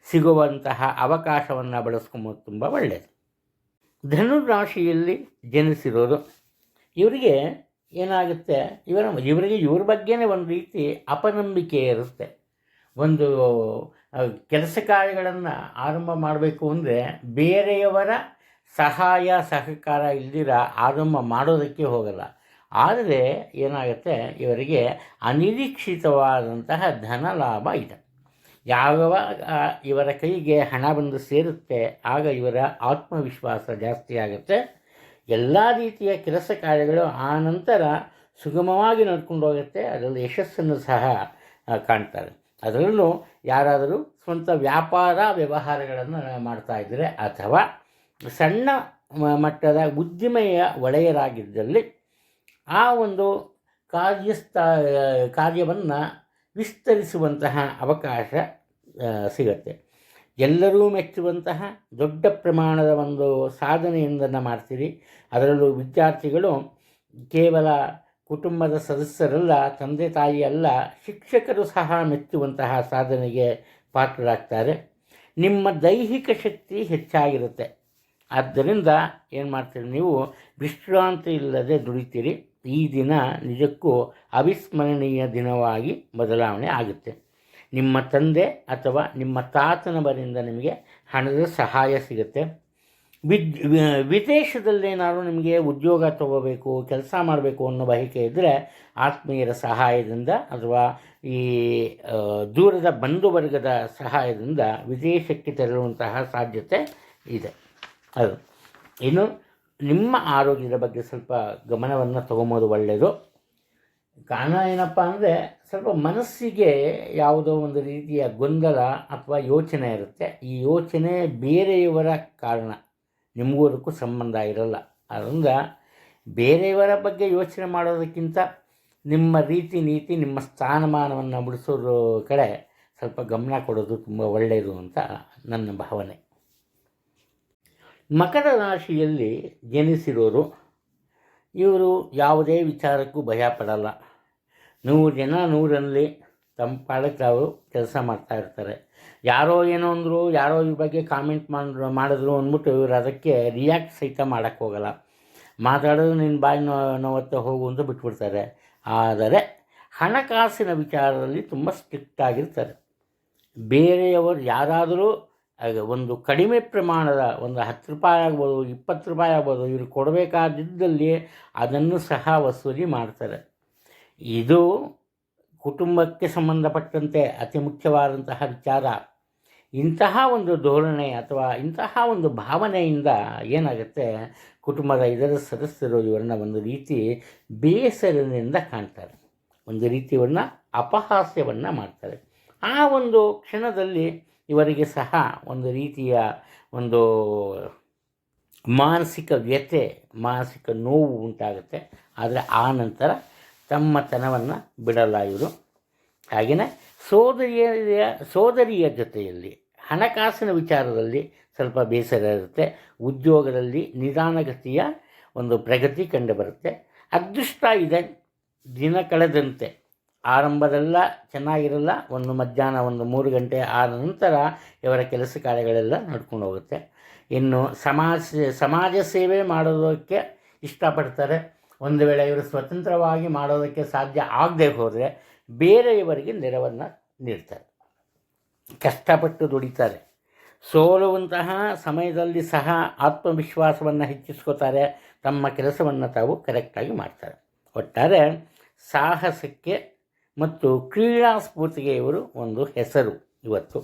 ಸಿಗುವಂತಹ ಅವಕಾಶವನ್ನು ಬಳಸ್ಕೊಂಬೋದು, ತುಂಬ ಒಳ್ಳೆಯದು. ಧನುರಾಶಿಯಲ್ಲಿ ಜನಿಸಿರೋರು ಇವರಿಗೆ ಏನಾಗುತ್ತೆ, ಇವ್ರ ಬಗ್ಗೆನೇ ಒಂದು ರೀತಿ ಅಪನಂಬಿಕೆ ಇರುತ್ತೆ. ಒಂದು ಕೆಲಸ ಕಾರ್ಯಗಳನ್ನು ಆರಂಭ ಮಾಡಬೇಕು ಅಂದರೆ ಬೇರೆಯವರ ಸಹಾಯ ಸಹಕಾರ ಇಲ್ದಿರ ಆರಂಭ ಮಾಡೋದಕ್ಕೆ ಹೋಗಲ್ಲ. ಆದರೆ ಏನಾಗುತ್ತೆ, ಇವರಿಗೆ ಅನಿರೀಕ್ಷಿತವಾದಂತಹ ಧನ ಲಾಭ ಇದೆ. ಯಾವಾಗ ಇವರ ಕೈಗೆ ಹಣ ಬಂದು ಸೇರುತ್ತೆ ಆಗ ಇವರ ಆತ್ಮವಿಶ್ವಾಸ ಜಾಸ್ತಿ ಆಗುತ್ತೆ. ಎಲ್ಲ ರೀತಿಯ ಕೆಲಸ ಕಾರ್ಯಗಳು ಆ ನಂತರ ಸುಗಮವಾಗಿ ನಡ್ಕೊಂಡು ಹೋಗುತ್ತೆ. ಅದರಲ್ಲಿ ಯಶಸ್ಸನ್ನು ಸಹ ಕಾಣ್ತಾರೆ. ಅದರಲ್ಲೂ ಯಾರಾದರೂ ಸ್ವಂತ ವ್ಯಾಪಾರ ವ್ಯವಹಾರಗಳನ್ನು ಮಾಡ್ತಾಯಿದ್ರೆ ಅಥವಾ ಸಣ್ಣ ಮಟ್ಟದ ಉದ್ದಿಮೆಯ ಒಡೆಯರಾಗಿದ್ದಲ್ಲಿ ಆ ಒಂದು ಕಾರ್ಯವನ್ನು ವಿಸ್ತರಿಸುವಂತಹ ಅವಕಾಶ ಸಿಗತ್ತೆ. ಎಲ್ಲರೂ ಮೆಚ್ಚುವಂತಹ ದೊಡ್ಡ ಪ್ರಮಾಣದ ಒಂದು ಸಾಧನೆಯೊಂದನ್ನು ಮಾಡ್ತೀರಿ. ಅದರಲ್ಲೂ ವಿದ್ಯಾರ್ಥಿಗಳು ಕೇವಲ ಕುಟುಂಬದ ಸದಸ್ಯರಲ್ಲ, ತಂದೆ ತಾಯಿ ಅಲ್ಲ, ಶಿಕ್ಷಕರು ಸಹ ಮೆಚ್ಚುವಂತಹ ಸಾಧನೆಗೆ ಪಾತ್ರರಾಗ್ತಾರೆ. ನಿಮ್ಮ ದೈಹಿಕ ಶಕ್ತಿ ಹೆಚ್ಚಾಗಿರುತ್ತೆ. ಆದ್ದರಿಂದ ಏನು ಮಾಡ್ತೀರಿ, ನೀವು ವಿಶ್ರಾಂತಿ ಇಲ್ಲದೆ ದುಡಿತೀರಿ. ಈ ದಿನ ನಿಜಕ್ಕೂ ಅವಿಸ್ಮರಣೀಯ ದಿನವಾಗಿ ಬದಲಾವಣೆ ಆಗುತ್ತೆ. ನಿಮ್ಮ ತಂದೆ ಅಥವಾ ನಿಮ್ಮ ತಾತನವರಿಂದ ನಿಮಗೆ ಹಣದ ಸಹಾಯ ಸಿಗುತ್ತೆ. ವಿದೇಶದಲ್ಲೇನಾದರೂ ನಿಮಗೆ ಉದ್ಯೋಗ ತಗೋಬೇಕು, ಕೆಲಸ ಮಾಡಬೇಕು ಅನ್ನೋ ಬಯಕೆ ಇದ್ದರೆ ಆತ್ಮೀಯರ ಸಹಾಯದಿಂದ ಅಥವಾ ಈ ದೂರದ ಬಂಧುವರ್ಗದ ಸಹಾಯದಿಂದ ವಿದೇಶಕ್ಕೆ ತೆರಳುವಂತಹ ಸಾಧ್ಯತೆ ಇದೆ. ಅದು ಇನ್ನು ನಿಮ್ಮ ಆರೋಗ್ಯದ ಬಗ್ಗೆ ಸ್ವಲ್ಪ ಗಮನವನ್ನು ತಗೊಂಬೋದು ಒಳ್ಳೆಯದು. ಕಾರಣ ಏನಪ್ಪ ಅಂದರೆ, ಸ್ವಲ್ಪ ಮನಸ್ಸಿಗೆ ಯಾವುದೋ ಒಂದು ರೀತಿಯ ಗೊಂದಲ ಅಥವಾ ಯೋಚನೆ ಇರುತ್ತೆ. ಈ ಯೋಚನೆ ಬೇರೆಯವರ ಕಾರಣ, ನಿಮಗೂ ಅದಕ್ಕೂ ಸಂಬಂಧ ಇರಲ್ಲ. ಅದರಿಂದ ಬೇರೆಯವರ ಬಗ್ಗೆ ಯೋಚನೆ ಮಾಡೋದಕ್ಕಿಂತ ನಿಮ್ಮ ರೀತಿ ನೀತಿ, ನಿಮ್ಮ ಸ್ಥಾನಮಾನವನ್ನು ಬಿಡಿಸೋದ್ರ ಕಡೆ ಸ್ವಲ್ಪ ಗಮನ ಕೊಡೋದು ತುಂಬ ಒಳ್ಳೆಯದು ಅಂತ ನನ್ನ ಭಾವನೆ. ಮಕರ ರಾಶಿಯಲ್ಲಿ ಜನಿಸಿರೋರು ಇವರು ಯಾವುದೇ ವಿಚಾರಕ್ಕೂ ಭಯಪಡಲ್ಲ. 100 ಜನ 100ರಲ್ಲಿ ತಮ್ಮ ಪಾಡಕ್ಕೆ ಅವರು ಕೆಲಸ ಮಾಡ್ತಾ ಇರ್ತಾರೆ. ಯಾರೋ ಏನೋ ಅಂದರು, ಯಾರೋ ಈ ಬಗ್ಗೆ ಕಾಮೆಂಟ್ ಮಾಡಿದ್ರು ಅಂದ್ಬಿಟ್ಟು ಇವರು ಅದಕ್ಕೆ ರಿಯಾಕ್ಟ್ ಸಹಿತ ಮಾಡೋಕ್ಕೆ ಹೋಗಲ್ಲ. ಮಾತಾಡೋದು ನಿನ್ನ ಬಾಯಿ ನೋವತ್ತ ಹೋಗು ಅಂತ ಬಿಟ್ಬಿಡ್ತಾರೆ. ಆದರೆ ಹಣಕಾಸಿನ ವಿಚಾರದಲ್ಲಿ ತುಂಬ ಸ್ಟ್ರಿಕ್ಟ್ ಆಗಿರ್ತಾರೆ. ಬೇರೆಯವರು ಯಾರಾದರೂ ಒಂದು ಕಡಿಮೆ ಪ್ರಮಾಣದ ಒಂದು 10 ರೂಪಾಯಿ ಆಗ್ಬೋದು, 20 ರೂಪಾಯಿ ಆಗ್ಬೋದು, ಇವರು ಕೊಡಬೇಕಾದಿದ್ದಲ್ಲಿ ಅದನ್ನು ಸಹ ವಸೂಲಿ ಮಾಡ್ತಾರೆ. ಇದು ಕುಟುಂಬಕ್ಕೆ ಸಂಬಂಧಪಟ್ಟಂತೆ ಅತಿ ಮುಖ್ಯವಾದಂತಹ ವಿಚಾರ. ಇಂತಹ ಒಂದು ಧೋರಣೆ ಅಥವಾ ಇಂತಹ ಒಂದು ಭಾವನೆಯಿಂದ ಏನಾಗುತ್ತೆ, ಕುಟುಂಬದ ಇದರ ಸದಸ್ಯರು ಇವರನ್ನ ಒಂದು ರೀತಿ ಬೇಸರದಿಂದ ಕಾಣ್ತಾರೆ, ಒಂದು ರೀತಿ ಇವರನ್ನ ಅಪಹಾಸ್ಯವನ್ನು ಮಾಡ್ತಾರೆ. ಆ ಒಂದು ಕ್ಷಣದಲ್ಲಿ ಇವರಿಗೆ ಸಹ ಒಂದು ರೀತಿಯ ಒಂದು ಮಾನಸಿಕ ವ್ಯಥೆ, ಮಾನಸಿಕ ನೋವು ಉಂಟಾಗುತ್ತೆ. ಆದರೆ ಆ ನಂತರ ತಮ್ಮತನವನ್ನು ಬಿಡಲ್ಲ ಇವರು. ಹಾಗೆಯೇ ಸೋದರಿಯ ಜೊತೆಯಲ್ಲಿ ಹಣಕಾಸಿನ ವಿಚಾರದಲ್ಲಿ ಸ್ವಲ್ಪ ಬೇಸರ ಇರುತ್ತೆ. ಉದ್ಯೋಗದಲ್ಲಿ ನಿಧಾನಗತಿಯ ಒಂದು ಪ್ರಗತಿ ಕಂಡುಬರುತ್ತೆ. ಅದೃಷ್ಟ ಇದೆ. ದಿನ ಕಳೆದಂತೆ ಆರಂಭದೆಲ್ಲ ಚೆನ್ನಾಗಿರಲ್ಲ. ಒಂದು ಮಧ್ಯಾಹ್ನ 3 ಗಂಟೆ ಆದ ನಂತರ ಇವರ ಕೆಲಸ ಕಾರ್ಯಗಳೆಲ್ಲ ನಡ್ಕೊಂಡು ಹೋಗುತ್ತೆ. ಇನ್ನು ಸಮಾಜ ಸೇವೆ ಮಾಡೋದಕ್ಕೆ ಇಷ್ಟಪಡ್ತಾರೆ. ಒಂದು ವೇಳೆ ಇವರು ಸ್ವತಂತ್ರವಾಗಿ ಮಾಡೋದಕ್ಕೆ ಸಾಧ್ಯ ಆಗದೆ ಹೋದರೆ ಬೇರೆಯವರಿಗೆ ನೆರವನ್ನು ನೀಡ್ತಾರೆ. ಕಷ್ಟಪಟ್ಟು ದುಡಿತಾರೆ. ಸೋಲುವಂತಹ ಸಮಯದಲ್ಲಿ ಸಹ ಆತ್ಮವಿಶ್ವಾಸವನ್ನು ಹೆಚ್ಚಿಸ್ಕೋತಾರೆ. ತಮ್ಮ ಕೆಲಸವನ್ನು ತಾವು ಕರೆಕ್ಟಾಗಿ ಮಾಡ್ತಾರೆ. ಒಟ್ಟಾರೆ ಸಾಹಸಕ್ಕೆ ಮತ್ತು ಕ್ರೀಡಾ ಸ್ಫೂರ್ತಿಗೆ ಇವರು ಒಂದು ಹೆಸರು. ಇವತ್ತು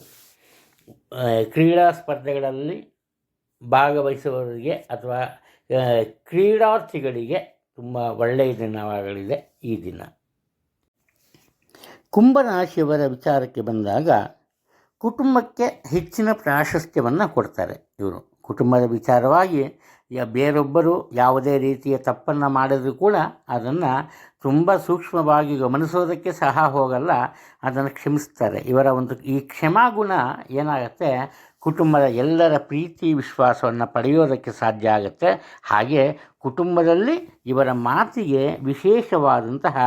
ಕ್ರೀಡಾ ಸ್ಪರ್ಧೆಗಳಲ್ಲಿ ಭಾಗವಹಿಸುವವರಿಗೆ ಅಥವಾ ಕ್ರೀಡಾರ್ಥಿಗಳಿಗೆ ತುಂಬ ಒಳ್ಳೆಯ ದಿನವಾಗಲಿದೆ ಈ ದಿನ. ಕುಂಭರಾಶಿಯವರ ವಿಚಾರಕ್ಕೆ ಬಂದಾಗ ಕುಟುಂಬಕ್ಕೆ ಹೆಚ್ಚಿನ ಪ್ರಾಶಸ್ತ್ಯವನ್ನು ಕೊಡ್ತಾರೆ ಇವರು. ಕುಟುಂಬದ ವಿಚಾರವಾಗಿ ಬೇರೊಬ್ಬರು ಯಾವುದೇ ರೀತಿಯ ತಪ್ಪನ್ನು ಮಾಡಿದರೂ ಕೂಡ ಅದನ್ನು ತುಂಬ ಸೂಕ್ಷ್ಮವಾಗಿ ಗಮನಿಸೋದಕ್ಕೆ ಸಹ ಹೋಗಲ್ಲ, ಅದನ್ನು ಕ್ಷಮಿಸ್ತಾರೆ. ಇವರ ಒಂದು ಈ ಕ್ಷಮಾಗುಣ ಏನಾಗುತ್ತೆ, ಕುಟುಂಬದ ಎಲ್ಲರ ಪ್ರೀತಿ ವಿಶ್ವಾಸವನ್ನು ಪಡೆಯೋದಕ್ಕೆ ಸಾಧ್ಯ ಆಗುತ್ತೆ. ಹಾಗೆ ಕುಟುಂಬದಲ್ಲಿ ಇವರ ಮಾತಿಗೆ ವಿಶೇಷವಾದಂತಹ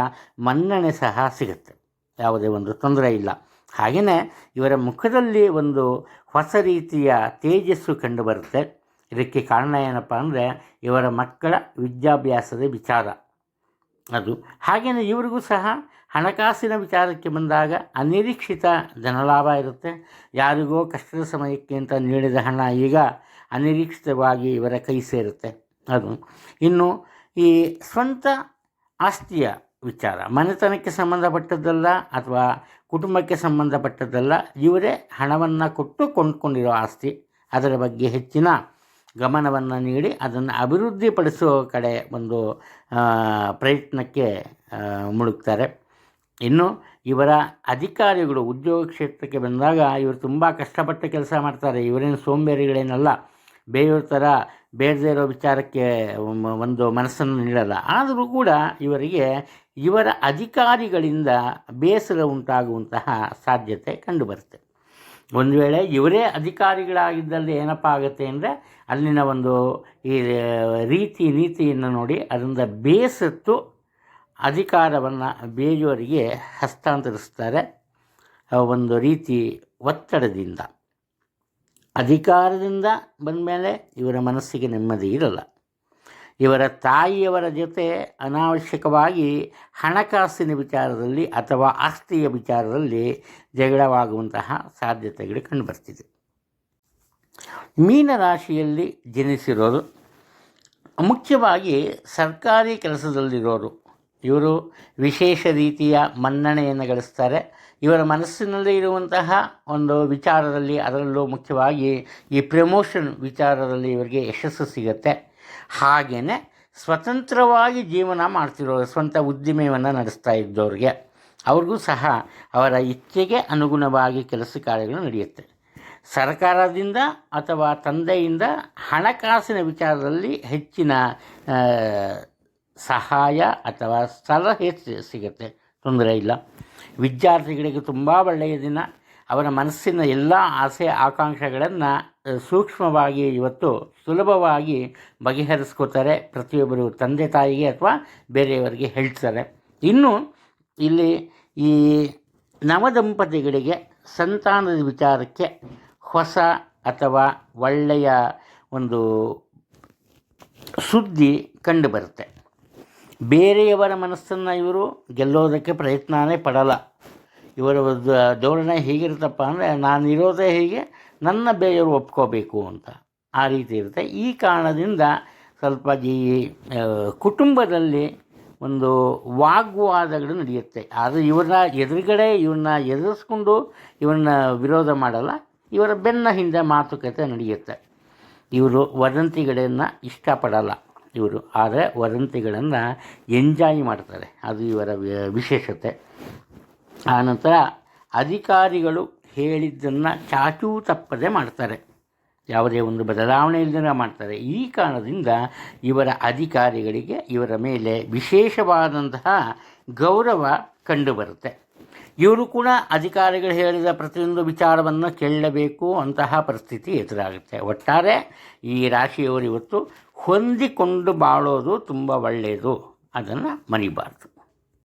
ಮನ್ನಣೆ ಸಹ ಸಿಗುತ್ತೆ. ಯಾವುದೇ ಒಂದು ತೊಂದರೆ ಇಲ್ಲ. ಹಾಗೆಯೇ ಇವರ ಮುಖದಲ್ಲಿ ಒಂದು ಹೊಸ ರೀತಿಯ ತೇಜಸ್ಸು ಕಂಡುಬರುತ್ತೆ. ಇದಕ್ಕೆ ಕಾರಣ ಏನಪ್ಪ ಅಂದರೆ ಇವರ ಮಕ್ಕಳ ವಿದ್ಯಾಭ್ಯಾಸದ ವಿಚಾರ ಅದು. ಹಾಗೆಯೇ ಇವರಿಗೂ ಸಹ ಹಣಕಾಸಿನ ವಿಚಾರಕ್ಕೆ ಬಂದಾಗ ಅನಿರೀಕ್ಷಿತ ಧನಲಾಭ ಇರುತ್ತೆ. ಯಾರಿಗೋ ಕಷ್ಟದ ಸಮಯಕ್ಕೆ ಅಂತ ನೀಡಿದ ಹಣ ಈಗ ಅನಿರೀಕ್ಷಿತವಾಗಿ ಇವರ ಕೈ ಸೇರುತ್ತೆ ಅದು. ಇನ್ನು ಈ ಸ್ವಂತ ಆಸ್ತಿಯ ವಿಚಾರ, ಮನೆತನಕ್ಕೆ ಸಂಬಂಧಪಟ್ಟದ್ದಲ್ಲ ಅಥವಾ ಕುಟುಂಬಕ್ಕೆ ಸಂಬಂಧಪಟ್ಟದ್ದಲ್ಲ, ಇವರೇ ಹಣವನ್ನು ಕೊಟ್ಟು ಕೊಂಡ್ಕೊಂಡಿರೋ ಆಸ್ತಿ, ಅದರ ಬಗ್ಗೆ ಹೆಚ್ಚಿನ ಗಮನವನ್ನು ನೀಡಿ ಅದನ್ನು ಅಭಿವೃದ್ಧಿಪಡಿಸೋ ಕಡೆ ಒಂದು ಪ್ರಯತ್ನಕ್ಕೆ ಮುಳುಗ್ತಾರೆ. ಇನ್ನು ಇವರ ಅಧಿಕಾರಿಗಳು ಉದ್ಯೋಗ ಕ್ಷೇತ್ರಕ್ಕೆ ಬಂದಾಗ ಇವರು ತುಂಬ ಕಷ್ಟಪಟ್ಟು ಕೆಲಸ ಮಾಡ್ತಾರೆ. ಇವರೇನು ಸೋಂಬೇರಿಗಳೇನಲ್ಲ. ಬೇರೆಯವ್ರ ಥರ ಬೇಡದೇ ಇರೋ ವಿಚಾರಕ್ಕೆ ಒಂದು ಮನಸ್ಸನ್ನು ನೀಡಲ್ಲ. ಆದರೂ ಕೂಡ ಇವರಿಗೆ ಇವರ ಅಧಿಕಾರಿಗಳಿಂದ ಬೇಸರ ಉಂಟಾಗುವಂತಹ ಸಾಧ್ಯತೆ ಕಂಡುಬರುತ್ತೆ. ಒಂದು ವೇಳೆ ಇವರೇ ಅಧಿಕಾರಿಗಳಾಗಿದ್ದಲ್ಲಿ ಏನಪ್ಪ ಆಗುತ್ತೆ ಅಂದರೆ ಅಲ್ಲಿನ ಒಂದು ಈ ರೀತಿ ನೀತಿಯನ್ನು ನೋಡಿ ಅದರಿಂದ ಬೇಸತ್ತು ಅಧಿಕಾರವನ್ನು ಬೇರೆಯವರಿಗೆ ಹಸ್ತಾಂತರಿಸ್ತಾರೆ. ಒಂದು ರೀತಿ ಒತ್ತಡದಿಂದ, ಅಧಿಕಾರದಿಂದ ಬಂದ ಮೇಲೆ ಇವರ ಮನಸ್ಸಿಗೆ ನೆಮ್ಮದಿ ಇರಲ್ಲ. ಇವರ ತಾಯಿಯವರ ಜೊತೆ ಅನಾವಶ್ಯಕವಾಗಿ ಹಣಕಾಸಿನ ವಿಚಾರದಲ್ಲಿ ಅಥವಾ ಆಸ್ತಿಯ ವಿಚಾರದಲ್ಲಿ ಜಗಳವಾಗುವಂತಹ ಸಾಧ್ಯತೆಗಳು ಕಂಡುಬರ್ತಿದೆ. ಮೀನರಾಶಿಯಲ್ಲಿ ಜನಿಸಿರೋರು ಮುಖ್ಯವಾಗಿ ಸರ್ಕಾರಿ ಕೆಲಸದಲ್ಲಿರೋರು, ಇವರು ವಿಶೇಷ ರೀತಿಯ ಮನ್ನಣೆಯನ್ನು ಗಳಿಸ್ತಾರೆ. ಇವರ ಮನಸ್ಸಿನಲ್ಲಿ ಇರುವಂತಹ ಒಂದು ವಿಚಾರದಲ್ಲಿ, ಅದರಲ್ಲೂ ಮುಖ್ಯವಾಗಿ ಈ ಪ್ರಮೋಷನ್ ವಿಚಾರದಲ್ಲಿ ಇವರಿಗೆ ಯಶಸ್ಸು ಸಿಗುತ್ತೆ. ಹಾಗೆಯೇ ಸ್ವತಂತ್ರವಾಗಿ ಜೀವನ ಮಾಡ್ತಿರೋರು, ಸ್ವಂತ ಉದ್ದಿಮೆಯನ್ನು ನಡೆಸ್ತಾ ಇದ್ದವ್ರಿಗೆ ಅವ್ರಿಗೂ ಸಹ ಅವರ ಇಚ್ಛೆಗೆ ಅನುಗುಣವಾಗಿ ಕೆಲಸ ಕಾರ್ಯಗಳು ನಡೆಯುತ್ತೆ. ಸರ್ಕಾರದಿಂದ ಅಥವಾ ತಂದೆಯಿಂದ ಹಣಕಾಸಿನ ವಿಚಾರದಲ್ಲಿ ಹೆಚ್ಚಿನ ಸಹಾಯ ಅಥವಾ ಸಲಹೆ ಸಿಗುತ್ತೆ, ತೊಂದರೆ ಇಲ್ಲ. ವಿದ್ಯಾರ್ಥಿಗಳಿಗೆ ತುಂಬ ಒಳ್ಳೆಯ ದಿನ. ಅವರ ಮನಸ್ಸಿನ ಎಲ್ಲ ಆಸೆ ಆಕಾಂಕ್ಷೆಗಳನ್ನು ಸೂಕ್ಷ್ಮವಾಗಿ ಇವತ್ತು ಸುಲಭವಾಗಿ ಬಗೆಹರಿಸ್ಕೋತಾರೆ. ಪ್ರತಿಯೊಬ್ಬರು ತಂದೆ ತಾಯಿಗೆ ಅಥವಾ ಬೇರೆಯವರಿಗೆ ಹೇಳ್ತಾರೆ. ಇನ್ನು ಇಲ್ಲಿ ಈ ನವದಂಪತಿಗಳಿಗೆ ಸಂತಾನದ ವಿಚಾರಕ್ಕೆ ಹೊಸ ಅಥವಾ ಒಳ್ಳೆಯ ಒಂದು ಸುದ್ದಿ ಕಂಡುಬರುತ್ತೆ. ಬೇರೆಯವರ ಮನಸ್ಸನ್ನು ಇವರು ಗೆಲ್ಲೋದಕ್ಕೆ ಪ್ರಯತ್ನವೇ ಪಡಲ್ಲ. ಇವರ ಧೋರಣೆ ಹೇಗಿರುತ್ತಪ್ಪ ಅಂದರೆ, ನಾನಿರೋದೇ ಹೀಗೆ, ನನ್ನ ಬೇರೆಯವರು ಒಪ್ಕೋಬೇಕು ಅಂತ, ಆ ರೀತಿ ಇರುತ್ತೆ. ಈ ಕಾರಣದಿಂದ ಸ್ವಲ್ಪ ಈ ಕುಟುಂಬದಲ್ಲಿ ಒಂದು ವಾಗ್ವಾದಗಳು ನಡೆಯುತ್ತೆ. ಆದರೆ ಇವ್ರನ್ನ ಎದುರುಗಡೆ ಇವ್ರನ್ನ ಎದುರಿಸ್ಕೊಂಡು ಇವ್ರನ್ನ ವಿರೋಧ ಮಾಡಲ್ಲ, ಇವರ ಬೆನ್ನ ಹಿಂದೆ ಮಾತುಕತೆ ನಡೆಯುತ್ತೆ. ಇವರು ವದಂತಿಗಳನ್ನು ಇಷ್ಟಪಡಲ್ಲ ಇವರು, ಆದರೆ ವದಂತಿಗಳನ್ನು ಎಂಜಾಯ್ ಮಾಡ್ತಾರೆ, ಅದು ಇವರ ವಿಶೇಷತೆ. ಆನಂತರ ಅಧಿಕಾರಿಗಳು ಹೇಳಿದ್ದನ್ನು ಚಾಚೂ ತಪ್ಪದೆ ಮಾಡ್ತಾರೆ, ಯಾವುದೇ ಒಂದು ಬದಲಾವಣೆ ಇಲ್ಲದೆ ಮಾಡ್ತಾರೆ. ಈ ಕಾರಣದಿಂದ ಇವರ ಅಧಿಕಾರಿಗಳಿಗೆ ಇವರ ಮೇಲೆ ವಿಶೇಷವಾದಂತಹ ಗೌರವ ಕಂಡುಬರುತ್ತೆ. ಇವರು ಕೂಡ ಅಧಿಕಾರಿಗಳು ಹೇಳಿದ ಪ್ರತಿಯೊಂದು ವಿಚಾರವನ್ನು ಕೇಳಬೇಕು ಅಂತಹ ಪರಿಸ್ಥಿತಿ ಎದುರಾಗುತ್ತೆ. ಒಟ್ಟಾರೆ ಈ ರಾಶಿಯವರು ಇವತ್ತು ಹೊಂದಿಕೊಂಡು ಬಾಳೋದು ತುಂಬ ಒಳ್ಳೆಯದು, ಅದನ್ನು ಮರಿಬಾರ್ದು.